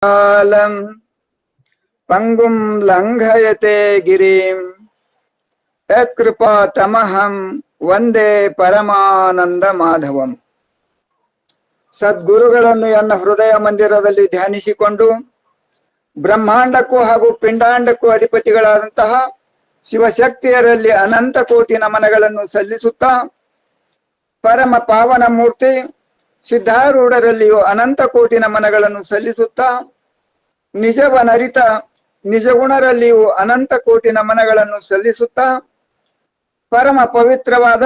Column ಪಂಗುಂ ಲಂಘಯತೆ ಗಿರಿಂ ಯತ್ಕೃಪಾ ತಮಹಂ Vande ಪರಮಾನಂದ ಮಾಧವಂ. ಸದ್ಗುರುಗಳನ್ನು ನನ್ನ ಹೃದಯ ಮಂದಿರದಲ್ಲಿ ಧ್ಯಾನಿಸಿಕೊಂಡು ಬ್ರಹ್ಮಾಂಡಕ್ಕೂ ಹಾಗೂ ಪಿಂಡಾಂಡಕ್ಕೂ ಅಧಿಪತಿಗಳಾದಂತಹ ಶಿವಶಕ್ತಿಯರಲ್ಲಿ ಅನಂತ ಕೋಟಿ ನಮನಗಳನ್ನು ಸಲ್ಲಿಸುತ್ತಾ, ಪರಮ ಪಾವನ ಮೂರ್ತಿ ಸಿದ್ಧಾರೂಢರಲ್ಲಿಯೂ ಅನಂತ ಕೋಟಿ ನಮನಗಳನ್ನು ಸಲ್ಲಿಸುತ್ತಾ, ನಿಜವನರಿತ ನಿಜಗುಣರಲ್ಲಿಯೂ ಅನಂತ ಕೋಟಿ ನಮನಗಳನ್ನು ಸಲ್ಲಿಸುತ್ತಾ, ಪರಮ ಪವಿತ್ರವಾದ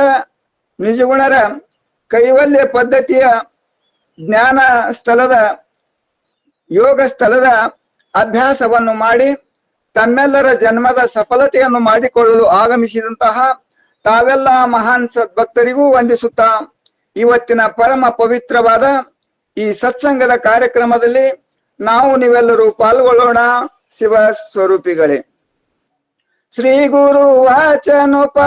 ನಿಜಗುಣರ ಕೈವಲ್ಯ ಪದ್ಧತಿಯ ಜ್ಞಾನ ಸ್ಥಳದ ಯೋಗ ಸ್ಥಳದ ಅಭ್ಯಾಸವನ್ನು ಮಾಡಿ ತಮ್ಮೆಲ್ಲರ ಜನ್ಮದ ಸಫಲತೆಯನ್ನು ಮಾಡಿಕೊಳ್ಳಲು ಆಗಮಿಸಿದಂತಹ ತಾವೆಲ್ಲ ಮಹಾನ್ ಸದ್ಭಕ್ತರಿಗೂ ವಂದಿಸುತ್ತಾ, ಇವತ್ತಿನ ಪರಮ ಪವಿತ್ರವಾದ ಈ ಸತ್ಸಂಗದ ಕಾರ್ಯಕ್ರಮದಲ್ಲಿ ನಾವು ನೀವೆಲ್ಲರೂ ಪಾಲ್ಗೊಳ್ಳೋಣ. ಶಿವ ಸ್ವರೂಪಿಗಳೇ, ಶ್ರೀ ಗುರು ವಚನೋಪದೇಶವನಾಲಿಸಿ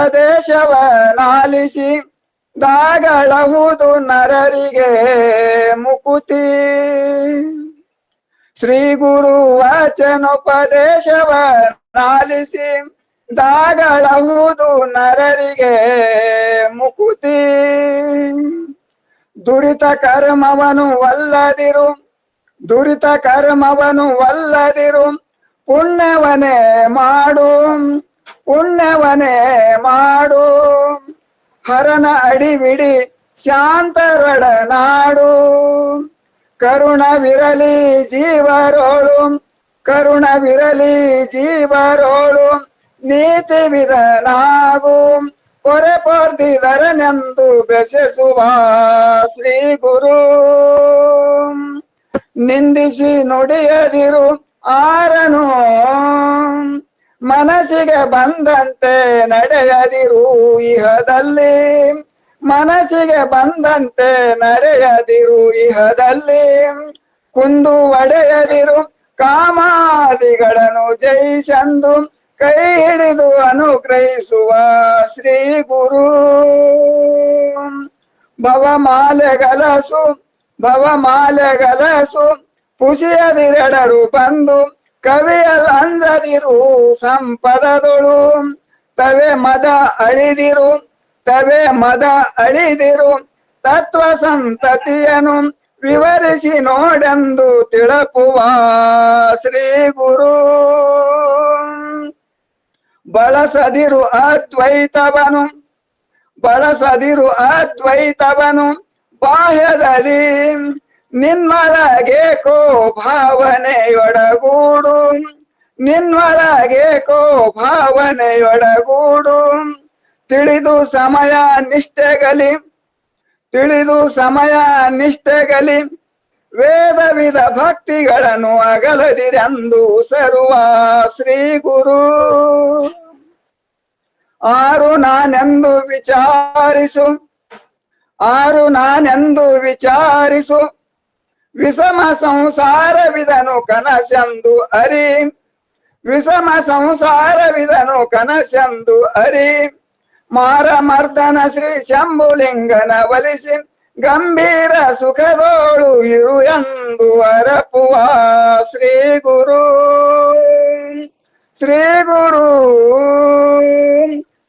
ದಾಗಳಹುದು ನರರಿಗೆ ಮುಕುತಿ. ಶ್ರೀ ಗುರು ವಚನೋಪದೇಶವನಾಲಿಸಿ ದಾಗಳಹುದು ನರರಿಗೆ ಮುಕುತಿ. ದುರಿತ ಕರ್ಮವನು ವಲ್ಲದಿರು ದುರಿತ ಕರ್ಮವನು ವಲ್ಲದಿರು ಪುಣ್ಯವನೇ ಮಾಡು ಪುಣ್ಯವನೇ ಮಾಡು. ಹರನ ಅಡಿಬಿಡಿ ಶಾಂತರೊಡನಾಡು. ಕರುಣವಿರಲಿ ಜೀವರೋಳು ಕರುಣವಿರಲಿ ಜೀವರೋಳು ನೀತಿ ವಿಧನಾಗು. ಪೊರೆ ಪೊರ್ದಿದರನೆಂದು ಬೆಸೆಸುವ ಶ್ರೀ ಗುರು. ನಿಂದಿಸಿ ನುಡಿಯದಿರು ಆರನು ಮನಸ್ಸಿಗೆ ಬಂದಂತೆ ನಡೆಯದಿರು ಇಹದಲ್ಲಿ. ಮನಸ್ಸಿಗೆ ಬಂದಂತೆ ನಡೆಯದಿರು ಇಹದಲ್ಲಿ. ಕುಂದು ಒಡೆಯದಿರು ಕಾಮಾದಿಗಳನ್ನು ಜಯಿಸಂದು ಕೈ ಹಿಡಿದು ಅನುಗ್ರಹಿಸುವ ಶ್ರೀ ಗುರು. ಭವಮಾಲೆಗಲಸು ಭವಮಾಲೆಗಲಸು ಪುಸಿಯದಿರೆಡರು ಬಂದು ಕವಿಯಲ್ಲಂಜದಿರು ಸಂಪದದೊಳು. ತವೆ ಮದ ಅಳಿದಿರು ತವೆ ಮದ ಅಳಿದಿರು ತತ್ವ ಸಂತತಿಯನ್ನು ವಿವರಿಸಿ ನೋಡೆಂದು ತಿಳಪುವ ಶ್ರೀ ಗುರು. ಬಳಸದಿರು ಅದ್ವೈತವನು ಬಳಸದಿರು ಅದ್ವೈತವನು ಬಾಹ್ಯದಲ್ಲಿ. ನಿನ್ನೊಳಗೆ ಕೋ ಭಾವನೆಯೊಡಗೂಡು ನಿನ್ನೊಳಗೆ ಕೋ ಭಾವನೆಯೊಡಗೂಡು. ತಿಳಿದು ಸಮಯ ನಿಷ್ಠೆಗಲಿ ತಿಳಿದು ಸಮಯ ನಿಷ್ಠೆಗಲಿ ವೇದ ವಿಧ ಭಕ್ತಿಗಳನ್ನು ಅಗಲದಿರೆಂದು ಸರುವ ಶ್ರೀ ಗುರು. ಆರು ನಾನೆಂದು ವಿಚಾರಿಸು ಆರು ನಾನೆಂದು ವಿಚಾರಿಸು. ವಿಷಮ ಸಂಸಾರವಿದನು ಕನಸೆಂದು ಅರಿ ವಿಷಮ ಸಂಸಾರವಿದನು ಕನಸೆಂದು ಅರಿ. ಮಾರ ಮರ್ದನ ಶ್ರೀ ಶಂಭುಲಿಂಗನ ಒಲಿಸಿ ಗಂಭೀರ ಸುಖದೋಳು ಇರು ಎಂದು ಅರಪುವ ಶ್ರೀ ಗುರು. ಶ್ರೀ ಗುರು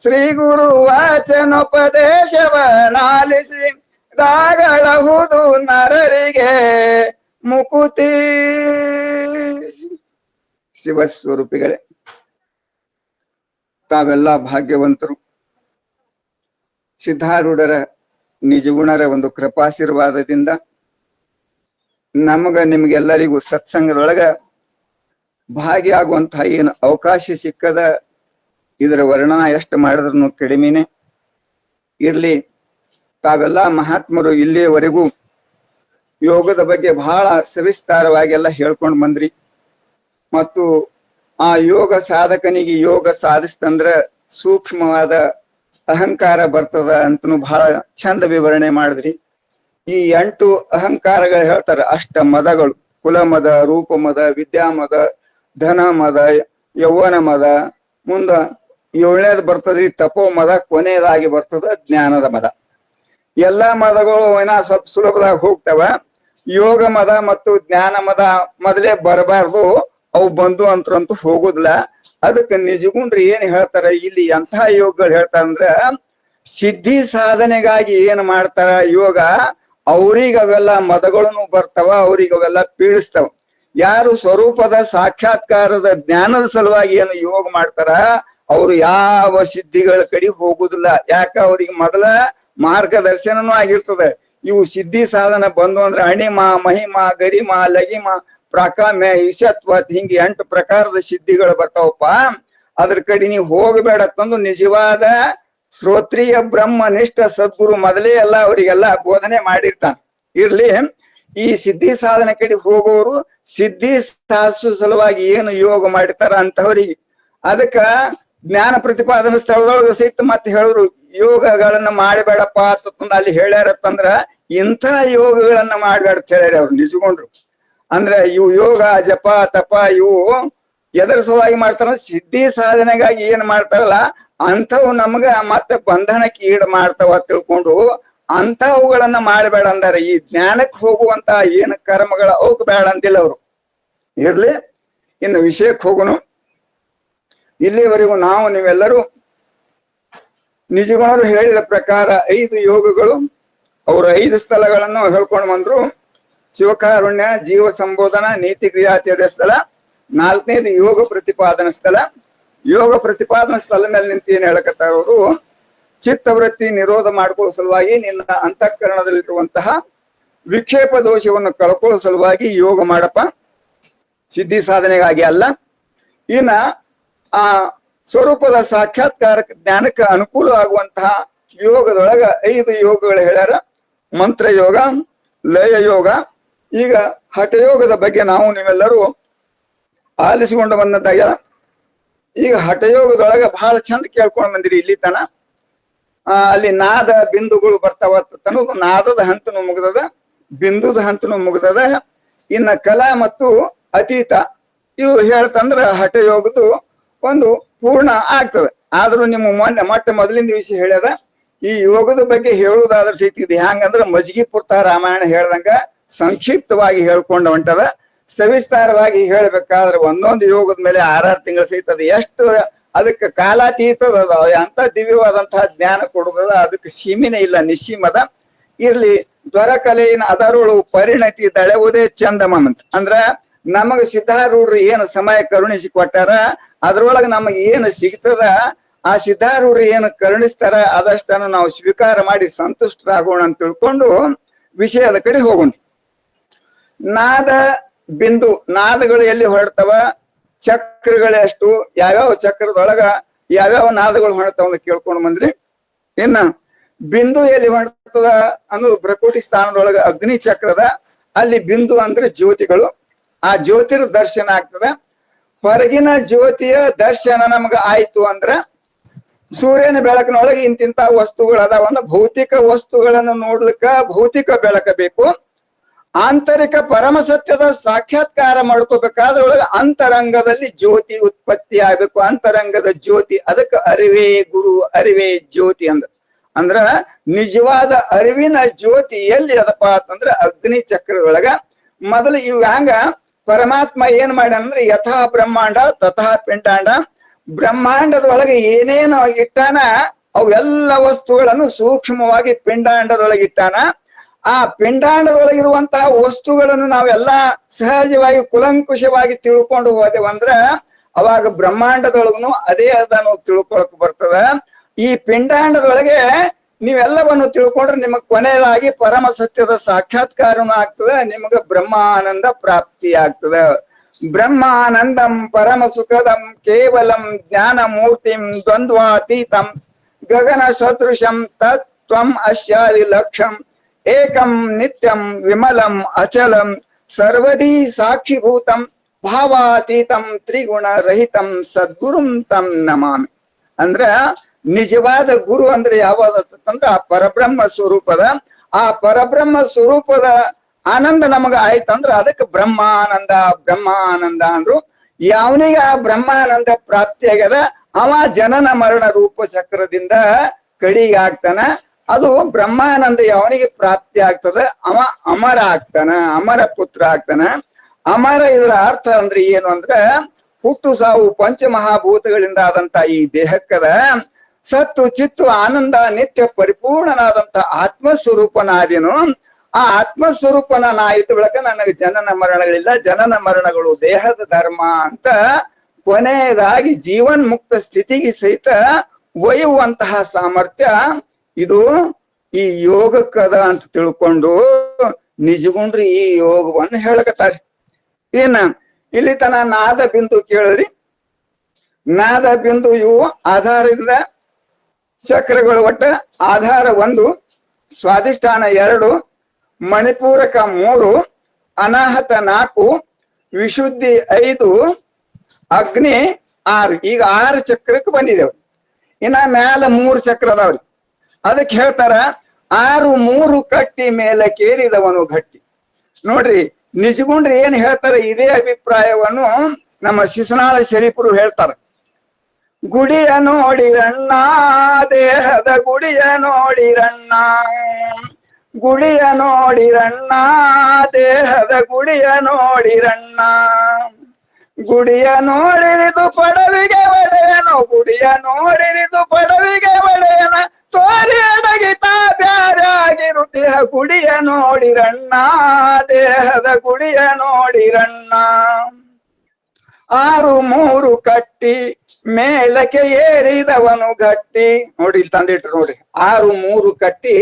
ಶ್ರೀ ಗುರು ವಚನೋಪದೇಶವನಾಲಿಸಿ ದಾಗಳಹುದು ನರರಿಗೆ ಮುಕುತಿ. ಶಿವಸ್ವರೂಪಿಗಳೇ, ತಾವೆಲ್ಲ ಭಾಗ್ಯವಂತರು. ಸಿದ್ಧಾರೂಢರ ನಿಜಗುಣರ ಒಂದು ಕೃಪಾಶೀರ್ವಾದದಿಂದ ನಿಮಗೆಲ್ಲರಿಗೂ ಸತ್ಸಂಗದೊಳಗ ಭಾಗಿಯಾಗುವಂತಹ ಏನು ಅವಕಾಶ ಸಿಕ್ಕದ, ಇದರ ವರ್ಣನ ಎಷ್ಟು ಮಾಡಿದ್ರು ಕಡಿಮೆನೆ ಇರ್ಲಿ. ತಾವೆಲ್ಲ ಮಹಾತ್ಮರು ಇಲ್ಲಿಯವರೆಗೂ ಯೋಗದ ಬಗ್ಗೆ ಬಹಳ ಸವಿಸ್ತಾರವಾಗಿ ಎಲ್ಲ ಹೇಳ್ಕೊಂಡು ಬಂದ್ರಿ. ಮತ್ತು ಆ ಯೋಗ ಸಾಧಕನಿಗೆ ಯೋಗ ಸಾಧಿಸ್ತಂದ್ರ ಸೂಕ್ಷ್ಮವಾದ ಅಹಂಕಾರ ಬರ್ತದ ಅಂತನೂ ಬಹಳ ಚಂದ ವಿವರಣೆ ಮಾಡಿದ್ರಿ. ಈ 8 ಅಹಂಕಾರಗಳು ಹೇಳ್ತಾರೆ, ಅಷ್ಟ ಮದಗಳು: ಕುಲಮದ, ರೂಪಮದ, ವಿದ್ಯಾಮದ, ಧನ ಮದ, ಯೌವನ ಮದ, ಮುಂದ 7ನೇದು ಬರ್ತದ್ರಿ ತಪೋ ಮದ, ಕೊನೆಯದಾಗಿ ಬರ್ತದ ಜ್ಞಾನದ ಮದ. ಎಲ್ಲಾ ಮದಗಳು ಏನೋ ಸ್ವಲ್ಪ ಸುಲಭದಾಗ ಹೋಗ್ತಾವ. ಯೋಗ ಮದ ಮತ್ತು ಜ್ಞಾನ ಮದ ಮೊದಲೇ ಬರಬಾರ್ದು, ಅವು ಬಂದು ಅಂತರಂತೂ ಹೋಗುದಿಲ್ಲ. ಅದಕ್ಕೆ ನಿಜಗುಂಡ್ರಿ ಏನ್ ಹೇಳ್ತಾರ ಇಲ್ಲಿ, ಎಂತಹ ಯೋಗಗಳು ಹೇಳ್ತಾರ ಅಂದ್ರ ಸಿದ್ಧಿ ಸಾಧನೆಗಾಗಿ ಏನ್ ಮಾಡ್ತಾರ ಯೋಗ, ಅವ್ರಿಗೆ ಅವೆಲ್ಲ ಮದಗಳನ್ನು ಬರ್ತಾವ, ಅವ್ರಿಗೆ ಅವೆಲ್ಲ ಪೀಡಿಸ್ತಾವ. ಯಾರು ಸ್ವರೂಪದ ಸಾಕ್ಷಾತ್ಕಾರದ ಜ್ಞಾನದ ಸಲುವಾಗಿ ಏನು ಯೋಗ ಮಾಡ್ತಾರ ಅವ್ರು ಯಾವ ಸಿದ್ಧಿಗಳ ಕಡೆ ಹೋಗುದಿಲ್ಲ. ಯಾಕ ಅವ್ರಿಗೆ ಮೊದಲ ಮಾರ್ಗದರ್ಶನನೂ ಆಗಿರ್ತದೆ. ಇವು ಸಿದ್ಧಿ ಸಾಧನ ಬಂದು ಅಂದ್ರೆ ಅಣಿಮ, ಮಹಿಮ, ಗರಿಮ, ಲಗಿಮ, ಪ್ರಾಕಾಮ್ಯ, ಈಶತ್ವ, ಹಿಂಗೆ 8 ಪ್ರಕಾರದ ಸಿದ್ಧಿಗಳು ಬರ್ತಾವಪ್ಪ. ಅದ್ರ ಕಡೆ ನೀವು ಹೋಗಬೇಡ ತಂದು ನಿಜವಾದ ಶ್ರೋತ್ರಿಯ ಬ್ರಹ್ಮನಿಷ್ಠ ಸದ್ಗುರು ಮೊದಲೇ ಎಲ್ಲ ಅವರಿಗೆಲ್ಲ ಬೋಧನೆ ಮಾಡಿರ್ತಾನ. ಇರ್ಲಿ, ಈ ಸಿದ್ಧಿ ಸಾಧನೆ ಕಡೆ ಹೋಗೋರು ಸಿದ್ಧಿ ಸಾಧಿಸುವ ಸಲುವಾಗಿ ಏನು ಯೋಗ ಮಾಡಿರ್ತಾರ ಅಂತವ್ರಿಗೆ ಅದಕ್ಕ ಜ್ಞಾನ ಪ್ರತಿಪಾದನಾ ಸ್ಥಳದೊಳಗ ಸಹಿತ ಮತ್ತೆ ಹೇಳಿದ್ರು ಯೋಗಗಳನ್ನ ಮಾಡಬೇಡಪ್ಪ ಅಂತಂದ ಅಲ್ಲಿ ಹೇಳ್ಯಾರತ್ತಂದ್ರ ಇಂಥ ಯೋಗಗಳನ್ನ ಮಾಡ್ಬೇಡ ಅಂತ ಹೇಳ್ಯಾರ ಅವ್ರು ನಿಜಗೊಂಡ್ರು. ಅಂದ್ರೆ ಇವು ಯೋಗ, ಜಪ, ತಪ ಇವು ಎದರ ಸಲುವಾಗಿ ಮಾಡ್ತಾರ, ಸಿದ್ಧಿ ಸಾಧನೆಗಾಗಿ ಏನ್ ಮಾಡ್ತಾರಲ್ಲ ಅಂಥವು ನಮ್ಗ ಮತ್ತೆ ಬಂಧನಕ್ಕೆ ಈಡು ಮಾಡ್ತಾವ ತಿಳ್ಕೊಂಡು ಅಂಥವುಗಳನ್ನ ಮಾಡಬೇಡ ಅಂದಾರ. ಈ ಜ್ಞಾನಕ್ಕೆ ಹೋಗುವಂತ ಏನು ಕರ್ಮಗಳ ಅವಕ್ ಬೇಡ ಅಂತಿಲ್ಲ ಅವರು. ಇರ್ಲಿ, ಇನ್ನು ವಿಷಯಕ್ಕೆ ಹೋಗುನು. ಇಲ್ಲಿವರೆಗೂ ನಾವು ನೀವೆಲ್ಲರೂ ನಿಜಗುಣರು ಹೇಳಿದ ಪ್ರಕಾರ 5 ಯೋಗಗಳು, ಅವರು 5 ಸ್ಥಳಗಳನ್ನು ಹೇಳ್ಕೊಂಡು ಬಂದ್ರು. ಶಿವಕಾರುಣ್ಯ, ಜೀವ ಸಂಬೋಧನ, ನೀತಿ ಕ್ರಿಯಾಚರ್ಯ ಸ್ಥಳ, 4ನೇದು ಯೋಗ ಪ್ರತಿಪಾದನಾ ಸ್ಥಳ. ಯೋಗ ಪ್ರತಿಪಾದನಾ ಸ್ಥಳ ಮೇಲೆ ನಿಂತು ಏನ್ ಹೇಳಕತ್ತಾರ ಅವರು, ಚಿತ್ತವೃತ್ತಿ ನಿರೋಧ ಮಾಡ್ಕೊಳ್ಳೋ ಸಲುವಾಗಿ ನಿನ್ನ ಅಂತಃಕರಣದಲ್ಲಿರುವಂತಹ ವಿಕ್ಷೇಪ ದೋಷವನ್ನು ಕಳ್ಕೊಳ್ಳೋ ಸಲುವಾಗಿ ಯೋಗ ಮಾಡಪ್ಪ, ಸಿದ್ಧಿ ಸಾಧನೆಗಾಗಿ ಅಲ್ಲ. ಇನ್ನ ಆ ಸ್ವರೂಪದ ಸಾಕ್ಷಾತ್ಕಾರ ಜ್ಞಾನಕ್ಕೆ ಅನುಕೂಲ ಆಗುವಂತಹ ಯೋಗದೊಳಗ 5 ಯೋಗಗಳು ಹೇಳ್ಯಾರ. ಮಂತ್ರ ಯೋಗ, ಲಯ ಯೋಗ. ಈಗ ಹಠಯೋಗದ ಬಗ್ಗೆ ನಾವು ನೀವೆಲ್ಲರೂ ಆಲಿಸಿಕೊಂಡು ಬಂದದ್ದಾಗ ಈಗ ಹಠಯೋಗದೊಳಗ ಬಹಳ ಚಂದ ಕೇಳ್ಕೊಂಡು ಬಂದಿರಿ ಇಲ್ಲಿ ತನ. ಅಲ್ಲಿ ನಾದ ಬಿಂದುಗಳು ಬರ್ತಾವ ಅನ್ನೋದು, ನಾದದ ಹಂತನು ಮುಗ್ದದ, ಬಿಂದುದ ಹಂತನು ಮುಗ್ದದ. ಇನ್ನ ಕಲಾ ಮತ್ತು ಅತೀತ ಇವು ಹೇಳ್ತಂದ್ರ ಹಠಯೋಗದ್ದು ಒಂದು ಪೂರ್ಣ ಆಗ್ತದೆ. ಆದ್ರೂ ನಿಮ್ಮ ಮೊದಲಿಂದ ವಿಷಯ ಹೇಳ್ಯದ. ಈ ಯೋಗದ ಬಗ್ಗೆ ಹೇಳುವುದಾದ್ರೆ ಸಹಿತ ಇದು ಹ್ಯಾಂಗಂದ್ರ ಮಜ್ಗಿ ಪುರ್ತ ರಾಮಾಯಣ ಹೇಳ್ದಂಗ ಸಂಕ್ಷಿಪ್ತವಾಗಿ ಹೇಳ್ಕೊಂಡ ಹೊಂಟದ. ಸವಿಸ್ತಾರವಾಗಿ ಹೇಳ್ಬೇಕಾದ್ರೆ ಒಂದೊಂದು ಯೋಗದ ಮೇಲೆ 6 ತಿಂಗಳ ಸಹಿತ ಅದು ಎಷ್ಟು ಅದಕ್ಕೆ ಕಾಲಾತೀತದ ಅಂತ ದಿವ್ಯವಾದಂತಹ ಜ್ಞಾನ ಕೊಡುದದ. ಅದಕ್ಕೆ ಸೀಮಿನೇ ಇಲ್ಲ, ನಿಶ್ಚೀಮದ. ಇರ್ಲಿ, ದ್ವರಕಲೆಯಿನ ಅದರೊಳು ಪರಿಣತಿ ದಳೆವುದೇ ಚಂದಮಂತ. ಅಂದ್ರ ನಮಗ ಸಿದ್ಧಾರೂಢರು ಏನು ಸಮಯ ಕರುಣಿಸಿ ಕೊಟ್ಟಾರ ಅದ್ರೊಳಗ ನಮಗ್ ಏನು ಸಿಗ್ತದ, ಆ ಸಿದ್ಧಾರೂಢರು ಏನು ಕರುಣಿಸ್ತಾರ ಅದಷ್ಟನ್ನು ನಾವು ಸ್ವೀಕಾರ ಮಾಡಿ ಸಂತುಷ್ಟರಾಗೋಣ ಅಂತ ತಿಳ್ಕೊಂಡು ವಿಷಯದ ಕಡೆ ಹೋಗೋಣ. ನಾದ ಬಿಂದು, ನಾದಗಳು ಎಲ್ಲಿ ಹೊರಡ್ತಾವ, ಚಕ್ರಗಳೆಷ್ಟು, ಯಾವ್ಯಾವ ಚಕ್ರದೊಳಗ ಯಾವ್ಯಾವ ನಾದಗಳು ಹೊರಡ್ತಾವ ಅಂತ ಕೇಳ್ಕೊಂಡು ಬಂದ್ರಿ. ಇನ್ನ ಬಿಂದು ಎಲ್ಲಿ ಹೊರಡ್ತದ ಅನ್ನೋದು ಭ್ರಕುಟಿ ಸ್ಥಾನದೊಳಗ ಅಗ್ನಿ ಚಕ್ರದ, ಅಲ್ಲಿ ಬಿಂದು ಅಂದ್ರೆ ಜ್ಯೋತಿಗಳು. ಆ ಜ್ಯೋತಿರ ದರ್ಶನ ಆಗ್ತದ. ಹೊರಗಿನ ಜ್ಯೋತಿಯ ದರ್ಶನ ನಮಗ ಆಯ್ತು ಅಂದ್ರ ಸೂರ್ಯನ ಬೆಳಕಿನೊಳಗೆ ಇಂತಿಂತ ವಸ್ತುಗಳು ಅದಾವ ಅಂದ್ರ ಭೌತಿಕ ವಸ್ತುಗಳನ್ನು ನೋಡ್ಲಿಕ್ಕ ಭೌತಿಕ ಬೆಳಕ ಬೇಕು. ಆಂತರಿಕ ಪರಮ ಸತ್ಯದ ಸಾಕ್ಷಾತ್ಕಾರ ಮಾಡ್ಕೋಬೇಕಾದ್ರ ಒಳಗ ಅಂತರಂಗದಲ್ಲಿ ಜ್ಯೋತಿ ಉತ್ಪತ್ತಿ ಆಗ್ಬೇಕು. ಅಂತರಂಗದ ಜ್ಯೋತಿ, ಅದಕ್ಕೆ ಅರಿವೇ ಗುರು, ಅರಿವೇ ಜ್ಯೋತಿ ಅಂದ್ರ ನಿಜವಾದ ಅರಿವಿನ ಜ್ಯೋತಿ ಎಲ್ಲಿ ಅದಪ್ಪ ಅಂತಂದ್ರ ಅಗ್ನಿ ಚಕ್ರದೊಳಗ. ಮೊದಲು ಇವ್ ಹಂಗ ಪರಮಾತ್ಮ ಏನ್ ಮಾಡ್ಯಾನಂದ್ರೆ ಯಥಾ ಬ್ರಹ್ಮಾಂಡ ತಥಾ ಪಿಂಡಾಂಡ. ಬ್ರಹ್ಮಾಂಡದೊಳಗೆ ಏನೇನು ಇಟ್ಟಾನ ಅವೆಲ್ಲ ವಸ್ತುಗಳನ್ನು ಸೂಕ್ಷ್ಮವಾಗಿ ಪಿಂಡಾಂಡದೊಳಗೆ ಇಟ್ಟಾನ. ಆ ಪಿಂಡಾಂಡದೊಳಗಿರುವಂತಹ ವಸ್ತುಗಳನ್ನು ನಾವೆಲ್ಲ ಸಹಜವಾಗಿ ಕುಲಂಕುಷವಾಗಿ ತಿಳ್ಕೊಂಡು ಹೋದೆವಂದ್ರ ಅವಾಗ ಬ್ರಹ್ಮಾಂಡದೊಳಗನು ಅದೇ ಅದನ್ನು ತಿಳ್ಕೊಳಕ್ ಬರ್ತದ. ಈ ಪಿಂಡಾಂಡದೊಳಗೆ ನೀವೆಲ್ಲವನ್ನು ತಿಳ್ಕೊಂಡ್ರೆ ನಿಮಗ್ ಕೊನೆಯದಾಗಿ ಪರಮ ಸತ್ಯದ ಸಾಕ್ಷಾತ್ಕಾರನೂ ಆಗ್ತದೆ, ನಿಮಗ ಬ್ರಹ್ಮಾನಂದ ಪ್ರಾಪ್ತಿ ಆಗ್ತದ. ಬ್ರಹ್ಮಾನಂದಂ ಪರಮ ಸುಖದಂ ಕೇವಲಂ ಜ್ಞಾನ ಮೂರ್ತಿಂ ದ್ವಂದ್ವಾತೀತಂ ಗಗನ ಸದೃಶಂ ತತ್ವಂ ಅಶ್ಯಾದಿ ಲಕ್ಷಂ ಏಕಂ ನಿತ್ಯಂ ವಿಮಲಂ ಅಚಲಂ ಸರ್ವದೀ ಸಾಕ್ಷಿಭೂತಂ ಭಾವಾತೀತಂ ತ್ರಿಗುಣ ರಹಿತಂ ಸದ್ಗುರುಂ ತಂ ನಮಾಮಿ. ಅಂದ್ರ ನಿಜವಾದ ಗುರು ಅಂದ್ರೆ ಯಾವ್ದಂದ್ರ ಆ ಪರಬ್ರಹ್ಮ ಸ್ವರೂಪದ, ಆ ಪರಬ್ರಹ್ಮ ಸ್ವರೂಪದ ಆನಂದ ನಮಗ ಆಯ್ತಂದ್ರ ಅದಕ್ಕೆ ಬ್ರಹ್ಮಾನಂದ. ಬ್ರಹ್ಮಾನಂದ ಅಂದ್ರು ಯಾವನಿಗೆ ಆ ಬ್ರಹ್ಮಾನಂದ ಪ್ರಾಪ್ತಿ ಆಗ್ಯದ ಅವ ಜನನ ಮರಣ ರೂಪ ಚಕ್ರದಿಂದ ಕಡಿಗೆ ಆಗ್ತಾನ. ಅದು ಬ್ರಹ್ಮಾನಂದ ಅವನಿಗೆ ಪ್ರಾಪ್ತಿ ಆಗ್ತದೆ. ಅವ ಅಮರ ಆಗ್ತಾನ, ಅಮರ ಪುತ್ರ ಆಗ್ತಾನ. ಅಮರ ಇದರ ಅರ್ಥ ಅಂದ್ರೆ ಏನು ಅಂದ್ರೆ ಹುಟ್ಟು ಸಾವು ಪಂಚಮಹಾಭೂತಗಳಿಂದ ಆದಂತ ಈ ದೇಹಕ್ಕದ ಸತ್ತು ಚಿತ್ತು ಆನಂದ ನಿತ್ಯ ಪರಿಪೂರ್ಣನಾದಂತ ಆತ್ಮಸ್ವರೂಪನಾದೇನು. ಆ ಆತ್ಮಸ್ವರೂಪನ ನಾ ಇದ್ದ ಬಳಿಕ ನನಗೆ ಜನನ ಮರಣಗಳಿಲ್ಲ, ಜನನ ಮರಣಗಳು ದೇಹದ ಧರ್ಮ ಅಂತ ಕೊನೆಯದಾಗಿ ಜೀವನ್ ಮುಕ್ತ ಸ್ಥಿತಿಗೆ ಸಹಿತ ಒಯ್ಯುವಂತಹ ಸಾಮರ್ಥ್ಯ ಇದು ಈ ಯೋಗಕ್ಕದ ಅಂತ ತಿಳ್ಕೊಂಡು ನಿಜಗುಂಡ್ರಿ ಈ ಯೋಗವನ್ನು ಹೇಳಕತ್ತಾರೆ. ಏನ ಇಲ್ಲಿ ತನ ನಾದ ಬಿಂದು ಕೇಳಿದ್ರಿ. ನಾದ ಬಿಂದು ಇವು ಆಧಾರದಿಂದ ಚಕ್ರಗಳು, ಒಟ್ಟ ಆಧಾರ 1, ಸ್ವಾಧಿಷ್ಠಾನ 2, ಮಣಿಪೂರಕ 3, ಅನಾಹತ 4, ವಿಶುದ್ಧಿ 5, ಅಗ್ನಿ 6. ಈಗ 6 ಚಕ್ರಕ್ಕೆ ಬಂದಿದ್ದೇವೆ. ಇನ್ನ ಮ್ಯಾಲ 3 ಚಕ್ರ ಅದಾವ್ರಿ. ಅದಕ್ಕೆ ಹೇಳ್ತಾರ 6 3 ಕಟ್ಟಿ ಮೇಲೆ ಕೇರಿದವನು ಗಟ್ಟಿ. ನೋಡ್ರಿ ನಿಜಗುಂಡ್ರಿ ಏನ್ ಹೇಳ್ತಾರೆ, ಇದೇ ಅಭಿಪ್ರಾಯವನ್ನು ನಮ್ಮ ಶಿಶುನಾಳ ಶರೀಫರು ಹೇಳ್ತಾರ. ಗುಡಿಯ ನೋಡಿರಣ್ಣ, ದೇಹದ ಗುಡಿಯ ನೋಡಿರಣ್ಣ, ಗುಡಿಯ ನೋಡಿರಣ್ಣ, ದೇಹದ ಗುಡಿಯ ನೋಡಿರಣ್ಣ, ಗುಡಿಯ ನೋಡಿರಿದು ಪಡವಿಗೆ ಒಡೆಯನು, ಗುಡಿಯ ನೋಡಿರಿದು ಪಡವಿಗೆ ಒಡೆಯನ, ತೋರಿ ಅಡಗಿತ ಬ್ಯಾರೆ ಆಗಿರುತ್ತೀಯ, ಗುಡಿಯ ನೋಡಿರಣ್ಣ, ದೇಹದ ಗುಡಿಯ ನೋಡಿರಣ್ಣ. 6 3 ಕಟ್ಟಿ ಮೇಲಕ್ಕೆ ಏರಿದವನು ಗಟ್ಟಿ. ನೋಡಿ ಇಲ್ಲಿ ತಂದಿಟ್ರು ನೋಡ್ರಿ, 6 3 ಕಟ್ಟಿ